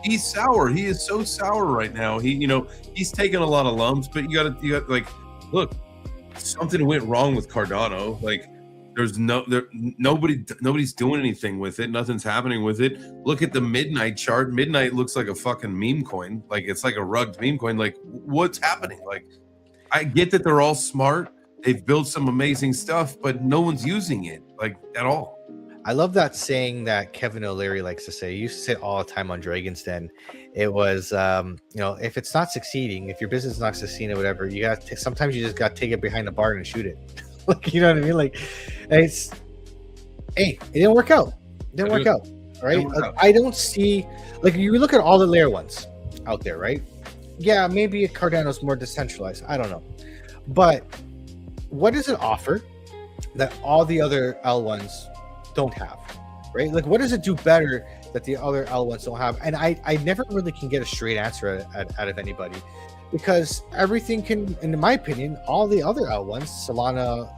He's sour. He is so sour right now. He's taking a lot of lumps, but you got like, look, something went wrong with Cardano. Like there's nobody's doing anything with it. Nothing's happening with it. Look at the Midnight chart. Midnight looks like a fucking meme coin. Like it's like a rugged meme coin. Like what's happening? Like I get that they're all smart. They've built some amazing stuff, but no one's using it like at all. I love that saying that Kevin O'Leary likes to say. He used to say it all the time on Dragon's Den. It was, if it's not succeeding, if your business is not succeeding or whatever, you got sometimes you just got to take it behind the barn and shoot it. Like, you know what I mean? Like, it didn't work out. Right? I don't see, like, you look at all the layer ones out there, right? Yeah, maybe Cardano's more decentralized. I don't know. But what does it offer that all the other L1s don't have, right? Like, what does it do better that the other L1s don't have? And I never really can get a straight answer out of anybody, because everything can, in my opinion, all the other L1s, Solana,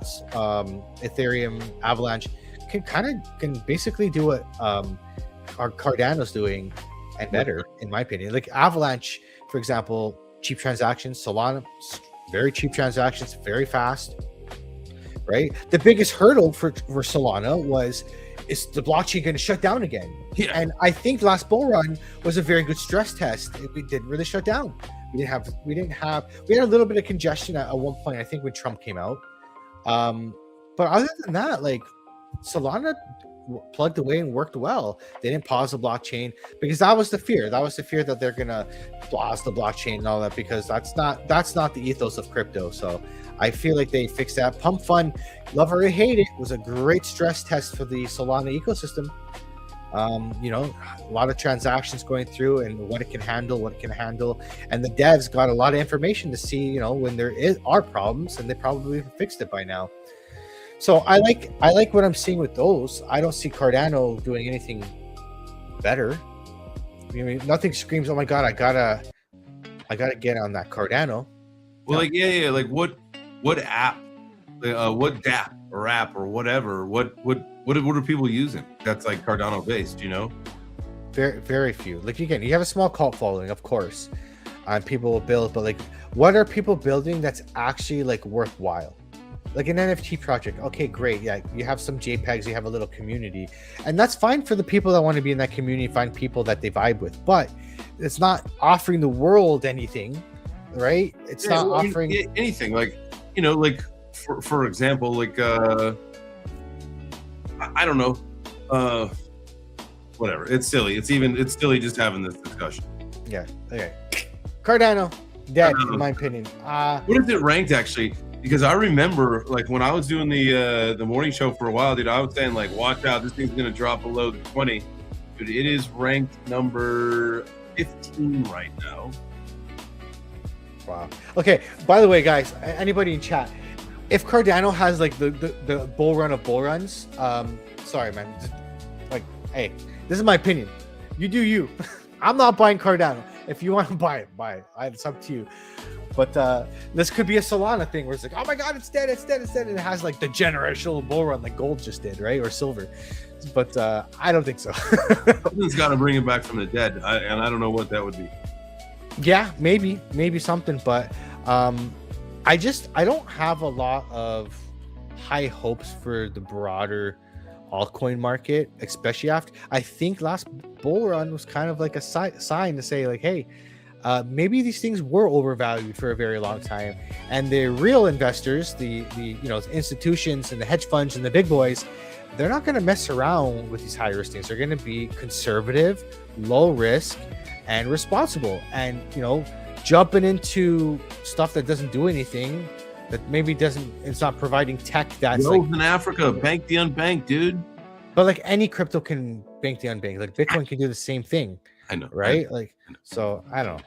Ethereum, Avalanche, can basically do what our Cardano's doing and better, in my opinion. Like Avalanche, for example, cheap transactions. Solana, very cheap transactions, very fast. Right, the biggest hurdle for Solana is the blockchain going to shut down again? Yeah. And I think last bull run was a very good stress test. We didn't really shut down. We had a little bit of congestion at one point, I think, when Trump came out. But other than that, like Solana plugged away and worked well. They didn't pause the blockchain because that was the fear. That was the fear that they're gonna pause the blockchain and all that, because that's not the ethos of crypto. So I feel like they fixed that. Pump Fund, love or hate it, was a great stress test for the Solana ecosystem. A lot of transactions going through and what it can handle, and the devs got a lot of information to see, when there are problems, and they probably fixed it by now. So I like what I'm seeing with those. I don't see Cardano doing anything better. I mean, nothing screams, "Oh my god, I gotta get on that Cardano." Well, like like what app, what DApp or app or whatever, what are people using that's like Cardano based? Very, very few. Like, again, you have a small cult following, of course, and people will build, but like, what are people building that's actually like worthwhile? Like an NFT project, okay, great. Yeah, you have some JPEGs, you have a little community, and that's fine for the people that want to be in that community, find people that they vibe with. But it's not offering the world anything, right? It's not offering anything. Like, like for example, like I don't know, whatever. It's silly. It's silly just having this discussion. Yeah. Okay. Cardano, dead in my opinion. What is it ranked actually? Because I remember, like, when I was doing the morning show for a while, dude, I was saying, like, watch out, this thing's gonna drop below the 20. Dude, it is ranked number 15 right now. Wow. Okay. By the way, guys, anybody in chat, if Cardano has like the bull run of bull runs, sorry, man. Like, hey, this is my opinion. You do you. I'm not buying Cardano. If you want to buy it, buy it. It's up to you. But this could be a Solana thing where it's like, oh my god, it's dead, it's dead, it's dead. And it has like the generational bull run like gold just did, right? Or silver. But I don't think so. Something's got to bring it back from the dead, and I don't know what that would be. Yeah, maybe something, but I don't have a lot of high hopes for the broader altcoin market, especially after I think last bull run was kind of like a sign to say like, hey, maybe these things were overvalued for a very long time, and the real investors, the institutions and the hedge funds and the big boys, they're not going to mess around with these high risk things. They're going to be conservative, low risk, and responsible, and jumping into stuff that doesn't do anything, that maybe it's not providing tech that's like in Africa, bank the unbanked, dude. But like any crypto can bank the unbanked. Like Bitcoin can do the same thing. I know, right? So I don't know.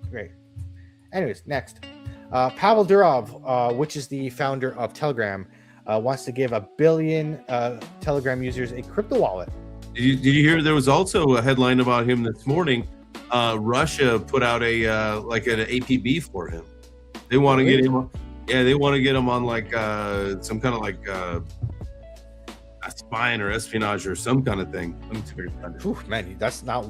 Great. Anyways, next, Pavel Durov, which is the founder of Telegram, wants to give 1 billion Telegram users a crypto wallet. Did you hear there was also a headline about him this morning? Russia put out a like an APB for him. They want to get him. Yeah, they want to get him on like some kind of like a spying or espionage or some kind of thing. Ooh, man, that's not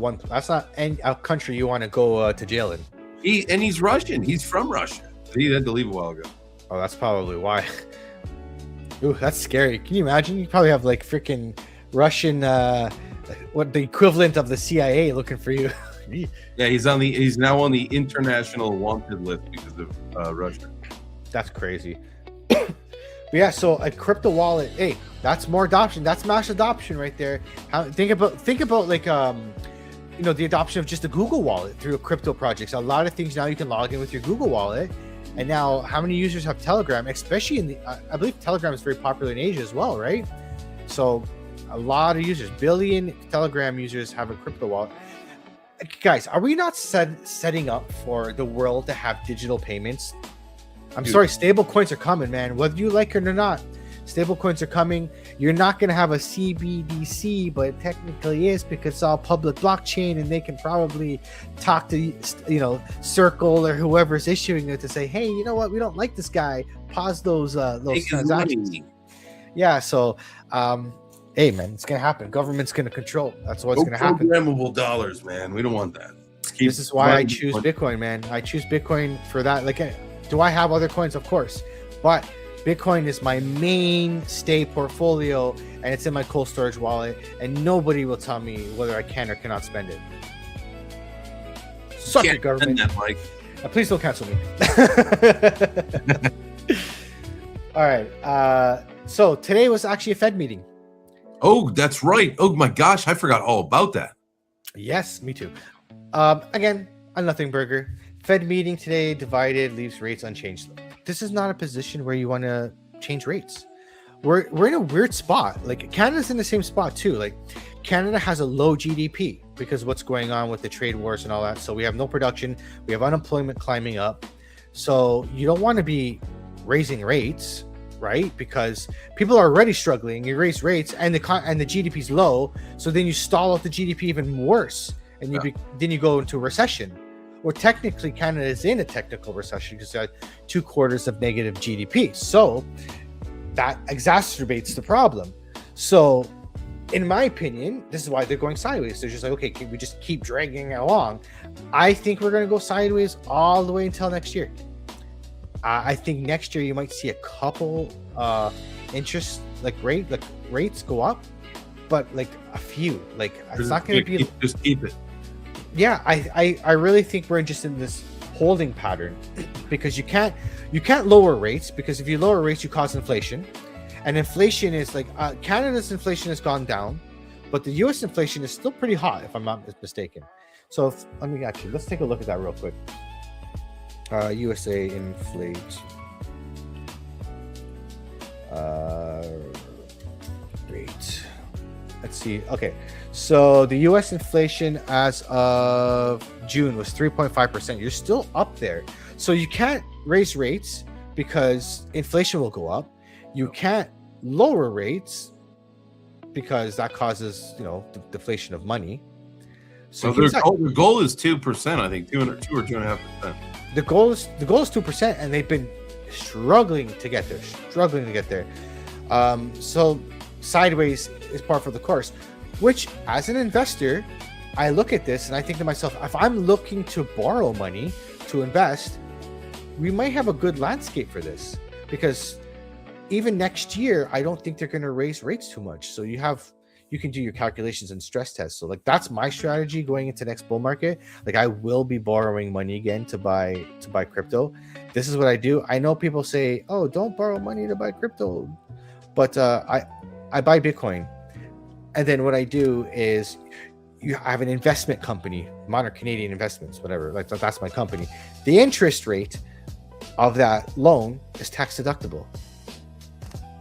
a country you want to go to jail in. He's Russian. He's from Russia. He had to leave a while ago. Oh, that's probably why. Ooh, that's scary. Can you imagine? You probably have like freaking Russian, what the equivalent of the CIA looking for you. Yeah, he's now on the international wanted list because of Russia. That's crazy. But yeah, so a crypto wallet, hey, that's more adoption. That's mass adoption right there. Think about like the adoption of just a Google wallet through crypto projects. A lot of things now you can log in with your Google wallet. And now how many users have Telegram, especially in I believe Telegram is very popular in Asia as well, right? So a lot of users, billion Telegram users have a crypto wallet. Guys, are we not setting up for the world to have digital payments? I'm sorry, stable coins are coming, man. Whether you like it or not, stable coins are coming. You're not going to have a CBDC, but it technically is because it's all public blockchain, and they can probably talk to Circle or whoever's issuing it to say, hey, you know what? We don't like this guy. Pause those transactions. Yeah, so hey, man, it's going to happen. Government's going to control. That's what's going to happen. Programmable dollars, man. We don't want that. This is why I choose Bitcoin, man. I choose Bitcoin for that. Like, do I have other coins? Of course. But Bitcoin is my mainstay portfolio, and it's in my cold storage wallet, and nobody will tell me whether I can or cannot spend it. Suck it, government. Please don't cancel me. All right. So today was actually a Fed meeting. Oh, that's right. Oh my gosh, I forgot all about that. Yes, me too. Again, a nothing burger. Fed meeting today, divided, leaves rates unchanged. This is not a position where you want to change rates. We're in a weird spot. Like Canada's in the same spot too. Like Canada has a low GDP because of what's going on with the trade wars and all that. So we have no production. We have unemployment climbing up. So you don't want to be raising rates, right? Because people are already struggling. You raise rates and the GDP is low. So then you stall out the GDP even worse, and then you go into a recession. Well, technically, Canada is in a technical recession because they had 2 quarters of negative GDP. So that exacerbates the problem. So, in my opinion, this is why they're going sideways. They're just like, okay, can we just keep dragging it along? I think we're going to go sideways all the way until next year. I think next year you might see a couple interest rates go up, but like a few. Like it's not going to be just keep it. Yeah, I really think we're just in this holding pattern because you can't you can't lower rates, because if you lower rates, you cause inflation, and inflation is like Canada's inflation has gone down, but the U.S. inflation is still pretty hot, if I'm not mistaken. So let's take a look at that real quick. USA inflate. Rate. Let's see. Okay, so the U.S. inflation as of June was 3.5%. You're still up there, so you can't raise rates because inflation will go up. You can't lower rates because that causes, deflation of money. So the goal is 2%. I think 2 or 2.5%. The goal is 2%, and they've been struggling to get there. So sideways is par for the course, which, as an investor, I look at this and I think to myself, if I'm looking to borrow money to invest, we might have a good landscape for this, because even next year, I don't think they're going to raise rates too much. So you can do your calculations and stress tests. So like, that's my strategy going into next bull market. Like, I will be borrowing money again to buy crypto. This is what I do. I know people say, "Oh, don't borrow money to buy crypto," but I buy Bitcoin, and then what I do is I have an investment company, Modern Canadian Investments, whatever. Like, that's my company. The interest rate of that loan is tax deductible.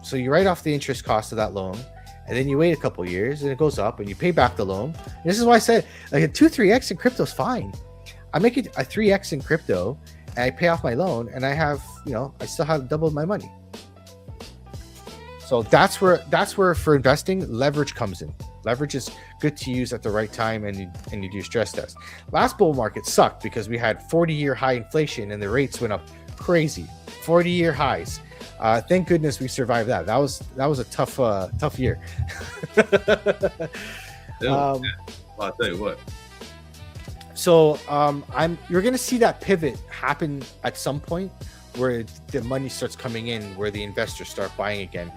So you write off the interest cost of that loan, and then you wait a couple years and it goes up and you pay back the loan. And this is why I said, like, a 2-3x in crypto is fine. I make it a 3x in crypto and I pay off my loan, and I have, I still have doubled my money. So that's where for investing, leverage comes in. Leverage is good to use at the right time, and you do stress test. Last bull market sucked because we had 40-year high inflation and the rates went up crazy, 40-year highs. Thank goodness we survived that. That was a tough year. I'll tell you what. So you're gonna see that pivot happen at some point where the money starts coming in, where the investors start buying again.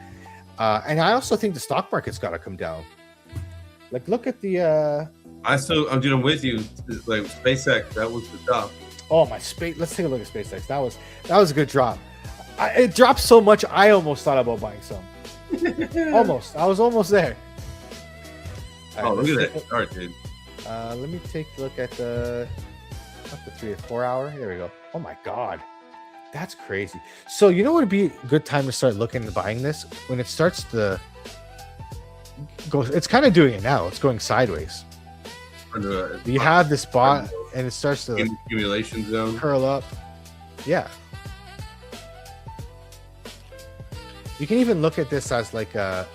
And I also think the stock market's got to come down. Like, look at the. I'm with you. Like, SpaceX, that was the top. Oh, my space. Let's take a look at SpaceX. That was a good drop. It dropped so much, I almost thought about buying some. Almost. I was almost there. Right, look at that. All right, dude. Let me take a look at the 3 or 4 hour. There we go. Oh my God. That's crazy. So you know what would be a good time to start looking at buying this? When it starts to go, it's kind of doing it now. It's going sideways. You have this spot and it starts to accumulation zone curl up. Yeah. You can even look at this as like a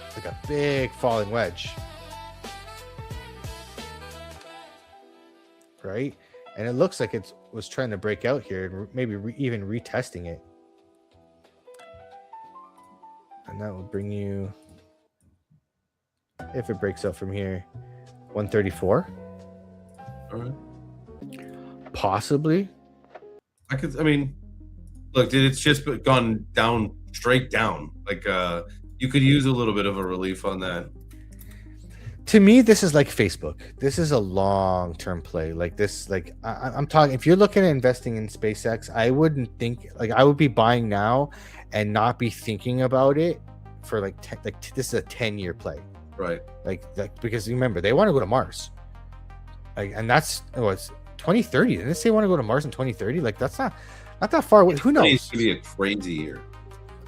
big falling wedge. Right? And it looks like it was trying to break out here and maybe even retesting it. And that will bring you, if it breaks out from here, 134. All right. Possibly. Look, dude, it's just gone down, straight down. Like, you could use a little bit of a relief on that. To me, this is like Facebook. This is a long-term play. Like this, like I'm talking. If you're looking at investing in SpaceX, I wouldn't think like I would be buying now and not be thinking about it for this is a 10-year play, right? Like because remember they want to go to Mars, like, and that's it's 2030. Didn't they say want to go to Mars in 2030? Like that's not that far away. Who knows? It's gonna be a crazy year.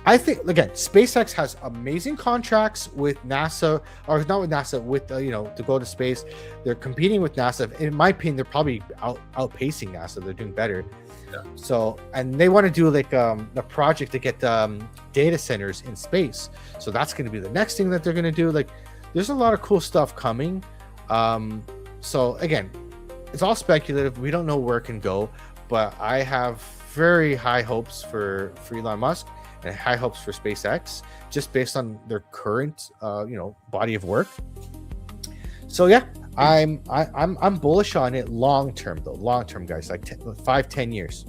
I think, again, SpaceX has amazing contracts with NASA, or not with NASA, with to go to space. They're competing with NASA. In my opinion, they're probably outpacing NASA. They're doing better. Yeah. So, and they want to do like a project to get data centers in space. So that's going to be the next thing that they're going to do. Like, there's a lot of cool stuff coming. So again, it's all speculative. We don't know where it can go, but I have very high hopes for Elon Musk and high hopes for SpaceX, just based on their current, body of work. So yeah, I'm bullish on it long term though. Long term, guys, like 5-10 years.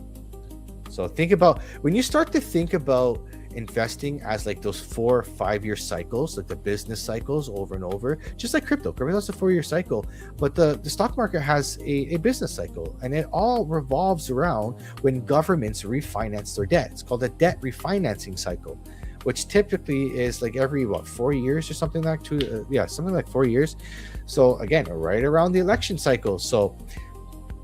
So think about when you start to think about investing as like those 4 or 5 year cycles, like the business cycles over and over, just like crypto. Crypto has a 4-year cycle, but the stock market has a business cycle, and it all revolves around when governments refinance their debt. It's called a debt refinancing cycle, which typically is like every 4 years or something like something like 4 years. So again, right around the election cycle. So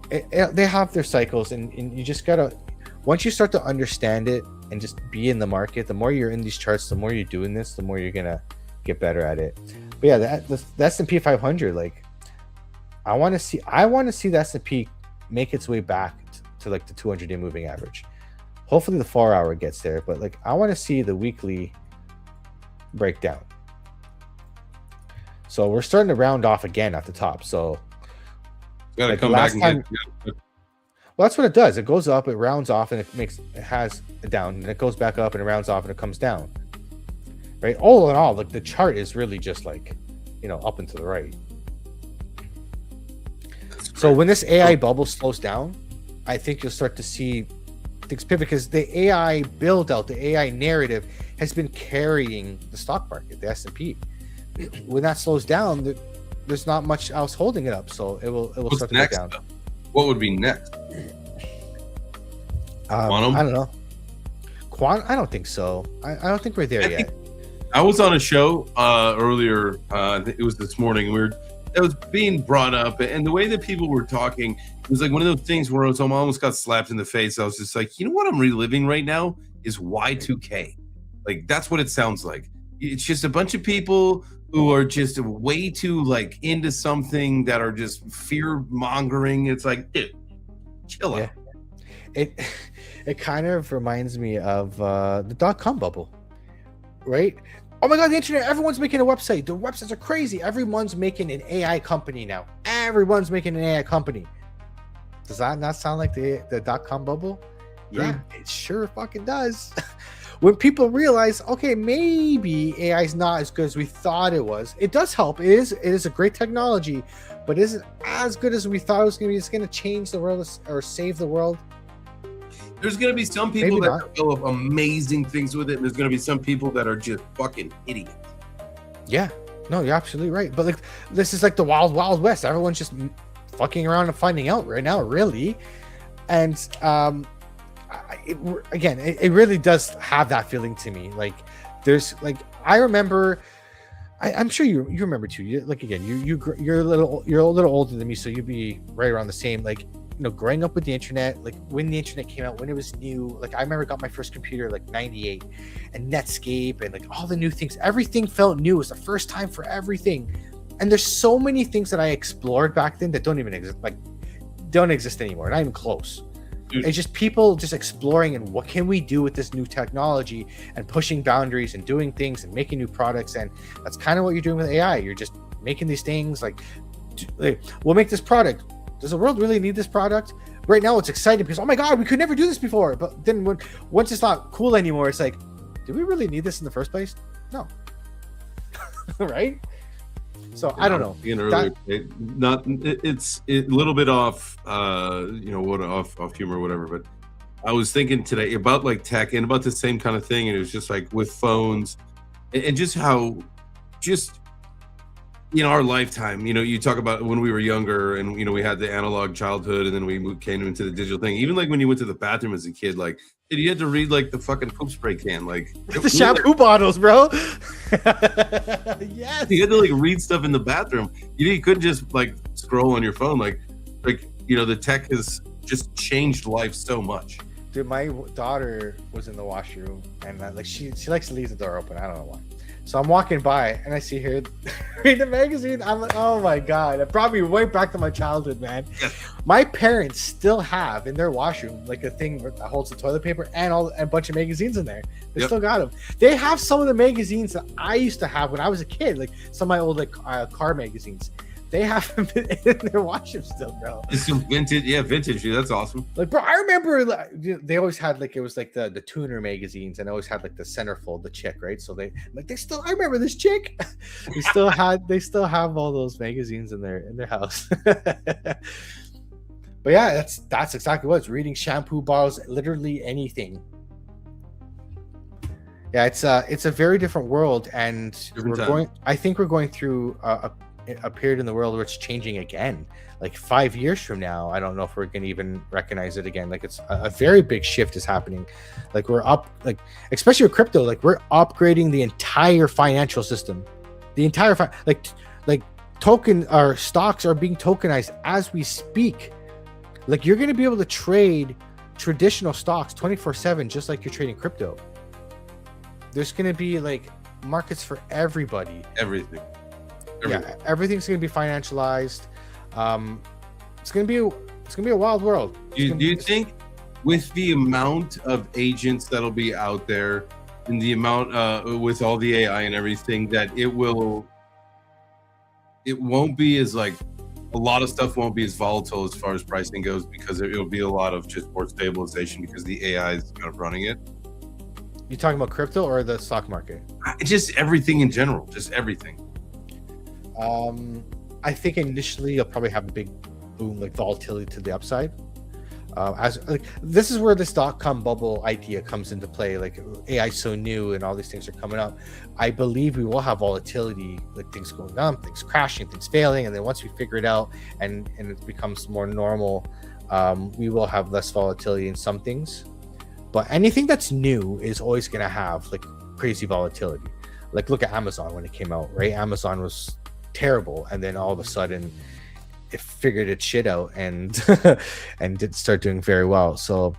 they have their cycles, and you just gotta, once you start to understand it and just be in the market, the more you're in these charts, the more you're doing this, the more you're gonna get better at it. But yeah, the S&P 500, like I want to see the S&P make its way back to like the 200-day moving average. Hopefully the 4-hour gets there, but like I want to see the weekly breakdown. So we're starting to round off again at the top. So Gotta like come back and time, get. well, that's what it does. It goes up, it rounds off, and it has a down, and it goes back up, and it rounds off, and it comes down. Right? All in all, like the chart is really just like, up and to the right. So when this AI bubble slows down, I think you'll start to see things pivot, because the AI build out, the AI narrative has been carrying the stock market, the S&P. When that slows down, there's not much else holding it up, so it will What's start to next, go down. though? What would be next? Quantum? I don't know. I don't think so. I don't think we're there yet. I was on a show earlier. It was this morning. It was being brought up, and the way that people were talking, it was like one of those things where I almost got slapped in the face. I was just like, you know what I'm reliving right now is Y2K. Like that's what it sounds like. It's just a bunch of people who are just way too like into something, that are just fear mongering. It's like, dude, chill out. It kind of reminds me of the .com bubble, right? Oh my god, the internet, everyone's making a website. The websites are crazy. Everyone's making an AI company now. Everyone's making an AI company. Does that not sound like the .com bubble? Yeah, it sure fucking does. When people realize, okay, maybe AI is not as good as we thought it was. It does help. It is a great technology, but it isn't as good as we thought it was going to be. It's going to change the world or save the world. There's going to be some people that develop amazing things with it, and there's going to be some people that are just fucking idiots. Yeah, no, you're absolutely right. But like, this is like the wild, wild west. Everyone's just fucking around and finding out right now, really. And it really does have that feeling to me. Like, there's like, I remember. I'm sure you remember too. You're a little older than me, so you'd be right around the same. Like, growing up with the internet, like when the internet came out, when it was new, like I remember I got my first computer like 98, and Netscape and like all the new things, everything felt new. It was the first time for everything. And there's so many things that I explored back then that don't even exist, don't exist anymore, not even close. Dude. It's just people just exploring, and what can we do with this new technology, and pushing boundaries and doing things and making new products. And that's kind of what you're doing with AI. You're just making these things like we'll make this product. Does the world really need this product? Right now it's exciting because, oh my god, we could never do this before. But then once it's not cool anymore, it's like, did we really need this in the first place? No. Right? So I don't know. It's a little bit off off humor or whatever, but I was thinking today about like tech and about the same kind of thing, and it was just like with phones and just how in our lifetime, you talk about when we were younger, and we had the analog childhood, and then we came into the digital thing. Even like when you went to the bathroom as a kid, like you had to read like the fucking poop spray can, like the shampoo bottles, bro. Yes, you had to like read stuff in the bathroom. You couldn't just like scroll on your phone, like the tech has just changed life so much. Dude, my daughter was in the washroom, and like she likes to leave the door open. I don't know why. So I'm walking by and I see her read the magazine. I'm like, oh my god! It brought me right back to my childhood, man. Yes. My parents still have in their washroom like a thing that holds the toilet paper and a bunch of magazines in there. They still got them. They have some of the magazines that I used to have when I was a kid, like some of my old car magazines. They have them in their washroom still, bro. It's some vintage, vintage. That's awesome. Like, bro, I remember they always had like, it was like the tuner magazines, and always had like the centerfold, the chick, right? So I remember this chick. they still have all those magazines in their house. But yeah, that's exactly what it's reading. Shampoo bottles, literally anything. Yeah, it's a very different world, and Different we're time. going. I think we're going through a period in the world where it's changing again. Like 5 years from now, I don't know if we're going to even recognize it again. Like it's a very big shift is happening. Like we're up, like especially with crypto, like we're upgrading the entire financial system, the entire like token or stocks are being tokenized as we speak. Like you're going to be able to trade traditional stocks 24/7, just like you're trading crypto. There's going to be like markets for everybody. Everything. Yeah, everything's going to be financialized. It's going to be a wild world. Do you think with the amount of agents that'll be out there and the amount with all the AI and everything that it won't be as like a lot of stuff won't be as volatile as far as pricing goes because it'll be a lot of just more stabilization because the AI is kind of running it? You talking about crypto or the stock market? Just everything in general, just everything. I think initially you'll probably have a big boom, like volatility to the upside. As like this is where this .com bubble idea comes into play. Like AI is so new and all these things are coming up. I believe we will have volatility, like things going up, things crashing, things failing, and then once we figure it out and it becomes more normal, we will have less volatility in some things. But anything that's new is always going to have like crazy volatility. Like look at Amazon when it came out, right? Amazon was terrible, and then all of a sudden it figured its shit out and and did start doing very well. So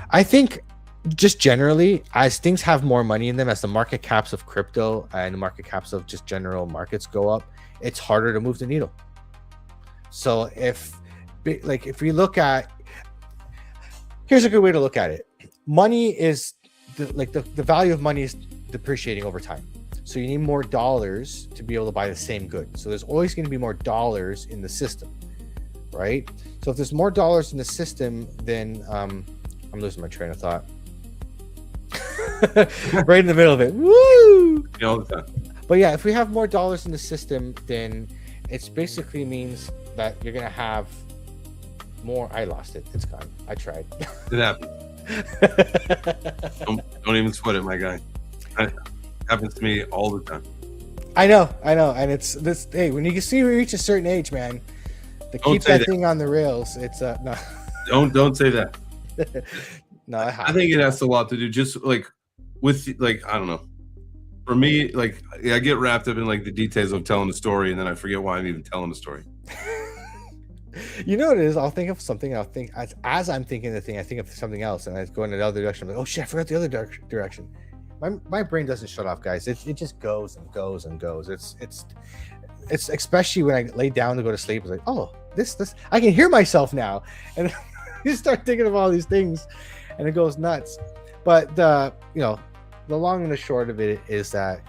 I think just generally, as things have more money in them, as the market caps of crypto and the market caps of just general markets go up, it's harder to move the needle. So if we look at, here's a good way to look at it. Money is the value of money is depreciating over time. So you need more dollars to be able to buy the same good. So there's always going to be more dollars in the system, right? So if there's more dollars in the system, then I'm losing my train of thought. Right in the middle of it. Woo! All the time. But yeah, if we have more dollars in the system, then it basically means that you're going to have more. I lost it. It's gone. I tried. It happens. Don't even sweat it, my guy. It happens to me all the time. I know, and it's this. Hey, when you reach a certain age, man, to keep that thing on the rails, it's no. Don't say that. No, I think it has a lot to do just like with like I don't know. For me, like I get wrapped up in like the details of telling the story, and then I forget why I'm even telling the story. You know what it is? I'll think of something. I'll think as I'm thinking the thing. I think of something else, and I go in another direction. I'm like, oh shit, I forgot the other direction. My brain doesn't shut off, guys. It just goes and goes and goes. It's especially when I lay down to go to sleep. It's like, oh, this I can hear myself now, and you start thinking of all these things, and it goes nuts. But the long and the short of it is that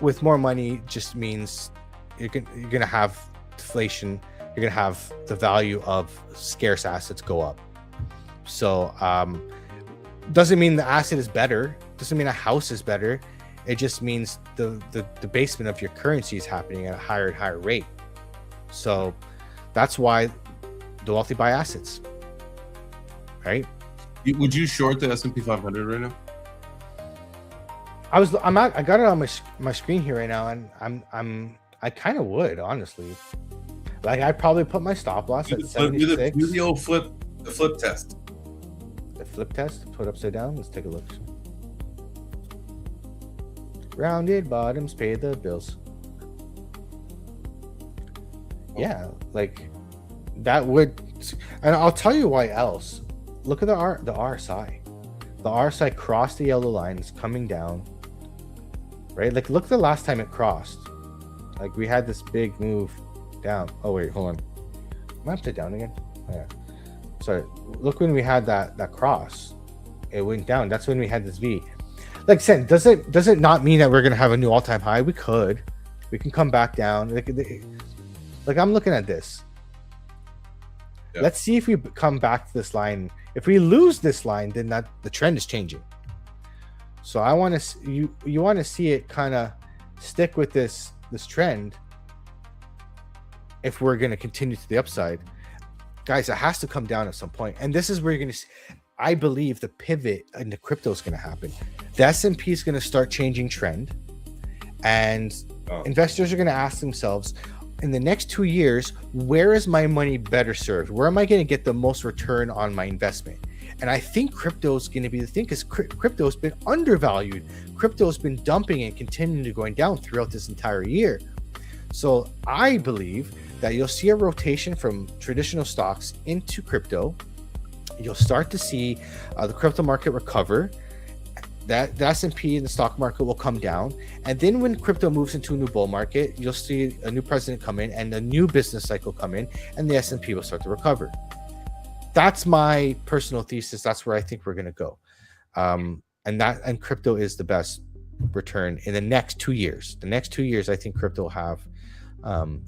with more money just means you're gonna have deflation. You're gonna have the value of scarce assets go up. So doesn't mean the asset is better, doesn't mean a house is better. It just means the debasement of your currency is happening at a higher and higher rate. So that's why the wealthy buy assets, right? Would you short the S&P 500 right now? I got it on my screen here right now, and I kind of would, honestly. Like I'd probably put my stop loss at 76. Do the old flip test. The flip test, put upside down. Let's take a look. Rounded bottoms pay the bills. Yeah, like that would, and I'll tell you why else. Look at the RSI. The RSI crossed the yellow line. It's coming down. Right? Like look the last time it crossed. Like we had this big move down. Oh wait, hold on. Am I upside down again? Oh, yeah. Sorry. Look when we had that cross. It went down. That's when we had this V. Like I said, does it not mean that we're gonna have a new all-time high? We can come back down. Like I'm looking at this. Yeah. Let's see if we come back to this line. If we lose this line, then the trend is changing. So I want to you want to see it kind of stick with this trend. If we're going to continue to the upside, guys, it has to come down at some point. And this is where you're going to see I believe the pivot into crypto is going to happen. The S&P is going to start changing trend, and investors are going to ask themselves, in the next 2 years, where is my money better served? Where am I going to get the most return on my investment? And I think crypto is going to be the thing, because crypto has been undervalued. Crypto has been dumping and continuing to going down throughout this entire year. So I believe that you'll see a rotation from traditional stocks into crypto. You'll start to see the crypto market recover. That the S&P and the stock market will come down, and then when crypto moves into a new bull market, you'll see a new president come in and a new business cycle come in, and the S&P will start to recover. That's my personal thesis. That's where I think we're going to go, and crypto is the best return in the next 2 years. The next 2 years, I think crypto will have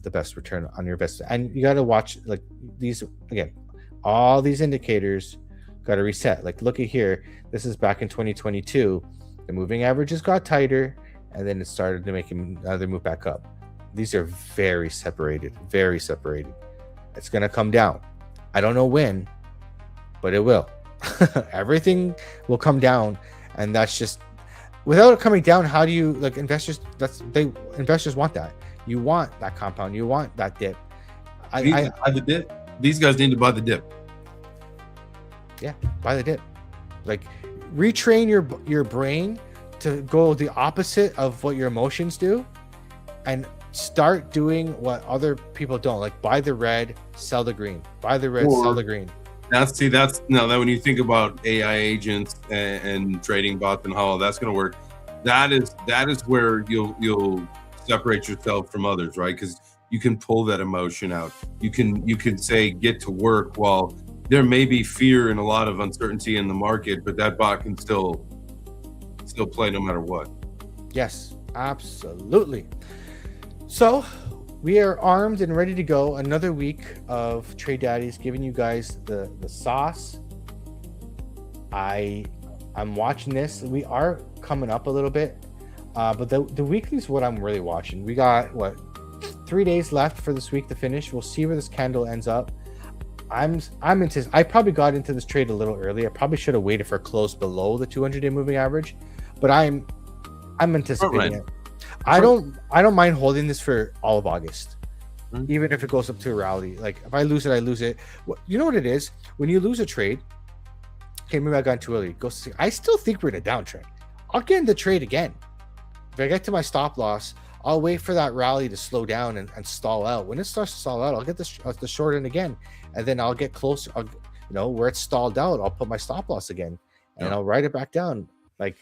the best return on your investment. And you got to watch like these again. All these indicators got to reset. Like look at here. This is back in 2022. The moving averages got tighter, and then it started to make another move back up. These are very separated, very separated. It's going to come down. I don't know when, but it will. Everything will come down, and that's just without it coming down. How do you like investors? Investors want that. You want that compound. You want that dip. The dip. These guys need to buy the dip. Yeah, buy the dip. Like retrain your brain to go the opposite of what your emotions do, and start doing what other people don't. Like buy the red, sell the green. Buy the red, sell the green. That's now that when you think about AI agents and trading bots and how that's going to work, that is where you'll separate yourself from others, right? Because you can pull that emotion out. You can say get to work while there may be fear and a lot of uncertainty in the market, but that bot can still play no matter what. Yes, absolutely. So we are armed and ready to go. Another week of Trade Daddies, giving you guys the sauce. I'm watching this. We are coming up a little bit, but the weekly is what I'm really watching. We got 3 days left for this week to finish. We'll see where this candle ends up. I probably got into this trade a little early. I probably should have waited for a close below the 200-day moving average, but I'm anticipating it. I don't mind holding this for all of August, even if it goes up to a rally. Like if I lose it, I lose it. You know what it is? When you lose a trade, okay, maybe I got too early. I still think we're in a downtrend. I'll get in the trade again. If I get to my stop loss, I'll wait for that rally to slow down and stall out. When it starts to stall out, I'll get the short end again, and then I'll get closer. Where it's stalled out, I'll put my stop loss again, and I'll write it back down. Like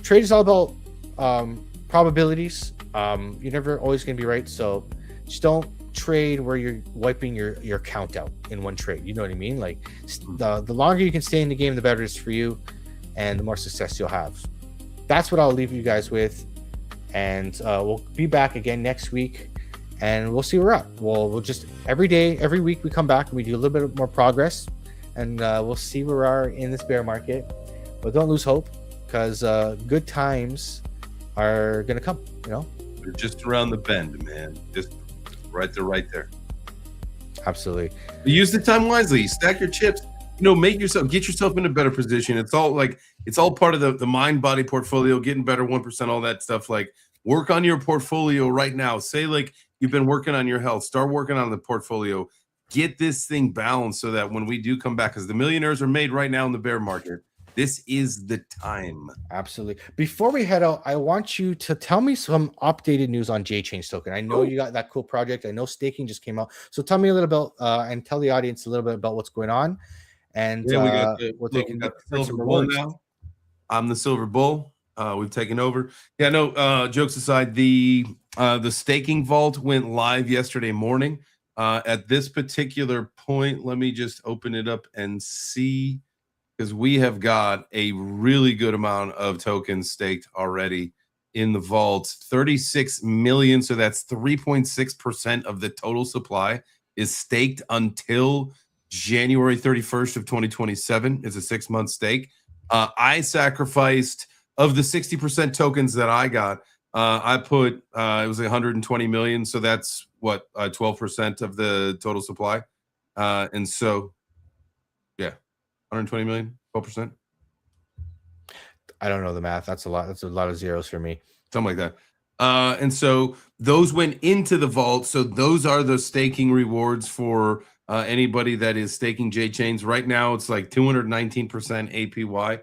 trade is all about probabilities. You're never always going to be right, so just don't trade where you're wiping your count out in one trade. You know what I mean? Like the longer you can stay in the game, the better it is for you, and the more success you'll have. That's what I'll leave you guys with. And we'll be back again next week, and we'll see where we're at. We'll just every week we come back and we do a little bit more progress, and we'll see where we are in this bear market. But don't lose hope, because good times are gonna come. They're just around the bend, man. Just right there. Absolutely. Use the time wisely. Stack your chips. Get yourself in a better position. It's all part of the mind body portfolio, getting better 1%, all that stuff. Like work on your portfolio right now. Say like you've been working on your health, start working on the portfolio, get this thing balanced so that when we do come back, because the millionaires are made right now in the bear market, this is the time. Absolutely. Before we head out, I want you to tell me some updated news on JChange token. I know you got that cool project. I know staking just came out. So tell me a little bit and tell the audience a little bit about what's going on. And we'll take the Silver Bull now. I'm the Silver Bull. We've taken over. Yeah, no, jokes aside, the staking vault went live yesterday morning. At this particular point, let me just open it up and see, because we have got a really good amount of tokens staked already in the vault. 36 million, so that's 3.6% of the total supply is staked until January 31st of 2027. Is a 6-month stake. I sacrificed, of the 60% tokens that I got, I put it was 120 million, so that's what 12% of the total supply. And so yeah, 120 million, 12%. I don't know the math. That's a lot. That's a lot of zeros for me. Something like that. And so those went into the vault. So those are the staking rewards for anybody that is staking J chains. Right now, it's like 219% APY.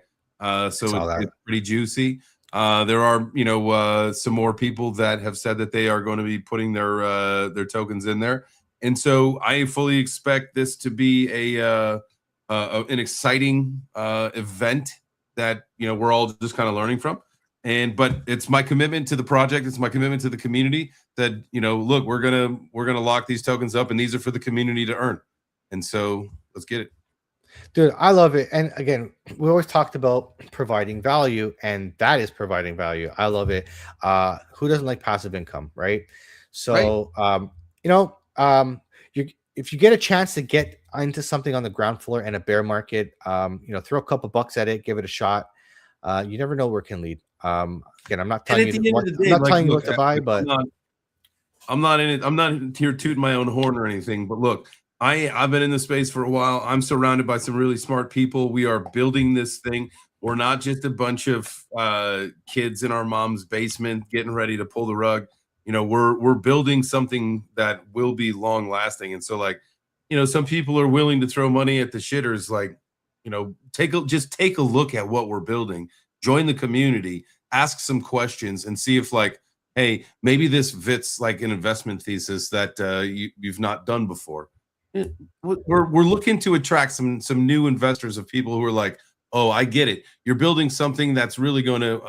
So it's pretty juicy. There are, some more people that have said that they are going to be putting their tokens in there. And so I fully expect this to be an exciting event that, we're all just kind of learning from. But it's my commitment to the project. It's my commitment to the community that, look, we're gonna lock these tokens up, and these are for the community to earn. And so let's get it. Dude, I love it. And again, we always talked about providing value, and that is providing value. I love it. Who doesn't like passive income, right? So, if you get a chance to get into something on the ground floor in a bear market, throw a couple bucks at it, give it a shot. You never know where it can lead. Again, I'm not telling you what to buy, but I'm not in it. I'm not here tooting my own horn or anything. But look, I've been in this space for a while. I'm surrounded by some really smart people. We are building this thing. We're not just a bunch of kids in our mom's basement getting ready to pull the rug. We're building something that will be long lasting. And so, some people are willing to throw money at the shitters. Just take a look at what we're building. Join the community, ask some questions, and see if hey, maybe this fits like an investment thesis that you've not done before. We're looking to attract some new investors of people who are like, oh, I get it. You're building something that's really going to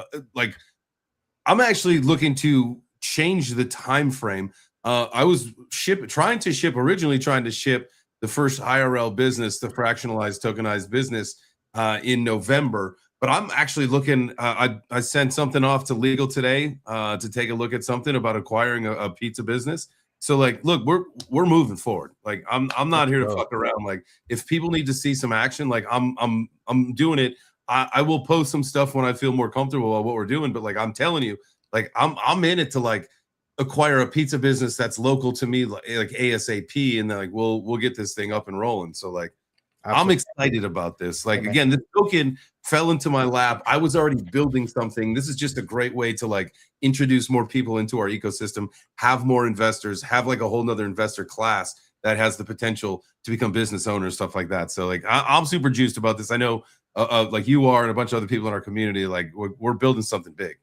I'm actually looking to change the time frame. I was trying to ship the first IRL business, the fractionalized tokenized business, in November. But I'm actually looking. I sent something off to legal today to take a look at something about acquiring a pizza business. So look, we're moving forward. I'm not here to fuck around. If people need to see some action, I'm doing it. I will post some stuff when I feel more comfortable about what we're doing. But I'm telling you, I'm in it to acquire a pizza business that's local to me, like ASAP, and then we'll get this thing up and rolling. So I'm excited about this. Again, this token fell into my lap. I was already building something. This is just a great way to introduce more people into our ecosystem, have more investors, have a whole nother investor class that has the potential to become business owners, stuff like that. So I'm super juiced about this. I know you are and a bunch of other people in our community, we're building something big.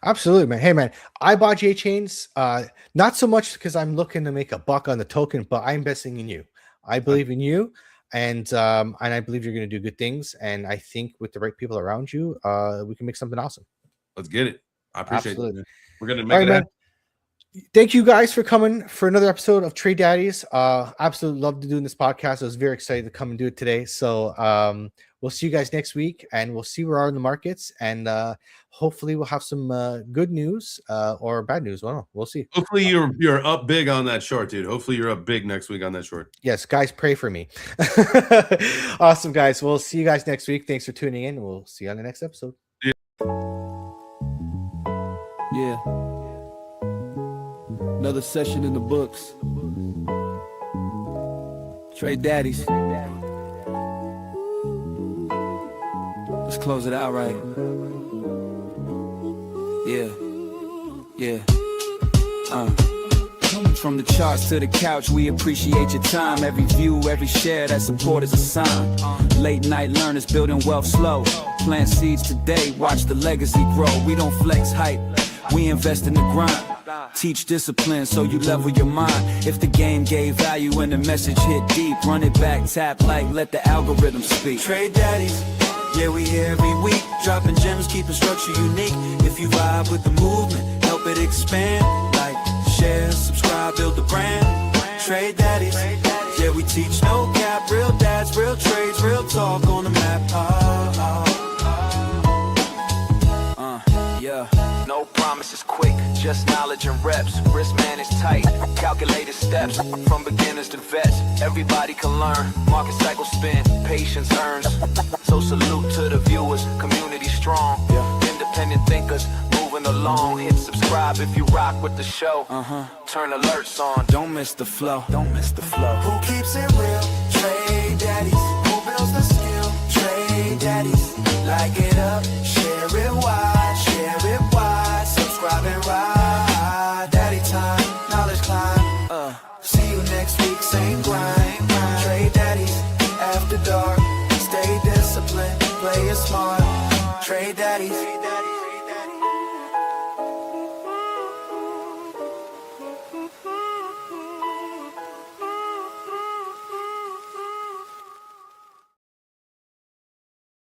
Absolutely, man. Hey, man, I bought J Chains, not so much because I'm looking to make a buck on the token, but I'm investing in you. I believe in you. And I believe you're going to do good things. And I think with the right people around you, we can make something awesome. Let's get it. I appreciate it. We're going to make it happen. Thank you guys for coming for another episode of Trade Daddies. Absolutely love to doing this podcast. I was very excited to come and do it today. So we'll see you guys next week, and we'll see where we are in the markets. And hopefully we'll have some good news or bad news. Well, we'll see. Hopefully you're up big on that short, dude. Hopefully you're up big next week on that short. Yes, guys, pray for me. Awesome, guys. We'll see you guys next week. Thanks for tuning in. We'll see you on the next episode. Yeah. Another session in the books. Trade Daddies. Let's close it out right. Yeah. From the charts to the couch, we appreciate your time. Every view, every share, that support is a sign. Late night learners building wealth slow. Plant seeds today, watch the legacy grow. We don't flex hype, we invest in the grind. Teach discipline so you level your mind. If the game gave value and the message hit deep, run it back, tap let the algorithm speak. Trade Daddies, yeah, we here every week, dropping gems, keeping structure unique. If you vibe with the movement, help it expand. Like, share, subscribe, build the brand. Trade Daddies, yeah, we teach no cap, real dads, real trades, real talk on the map. Yeah. No promises quick, just knowledge and reps. Risk managed tight, calculated steps. From beginners to vets, everybody can learn. Market cycle spin, patience earns. So salute to the viewers, community strong. Independent thinkers, moving along. Hit subscribe if you rock with the show. Turn alerts on, don't miss the flow. Don't miss the flow. Who keeps it real? Trade Daddies. Who builds the skill? Daddies. Like it up, share it wide, subscribe and ride. Daddy time, knowledge climb. See you next week, same grind. Trade Daddies, after dark. Stay disciplined, play it smart. Trade Daddies.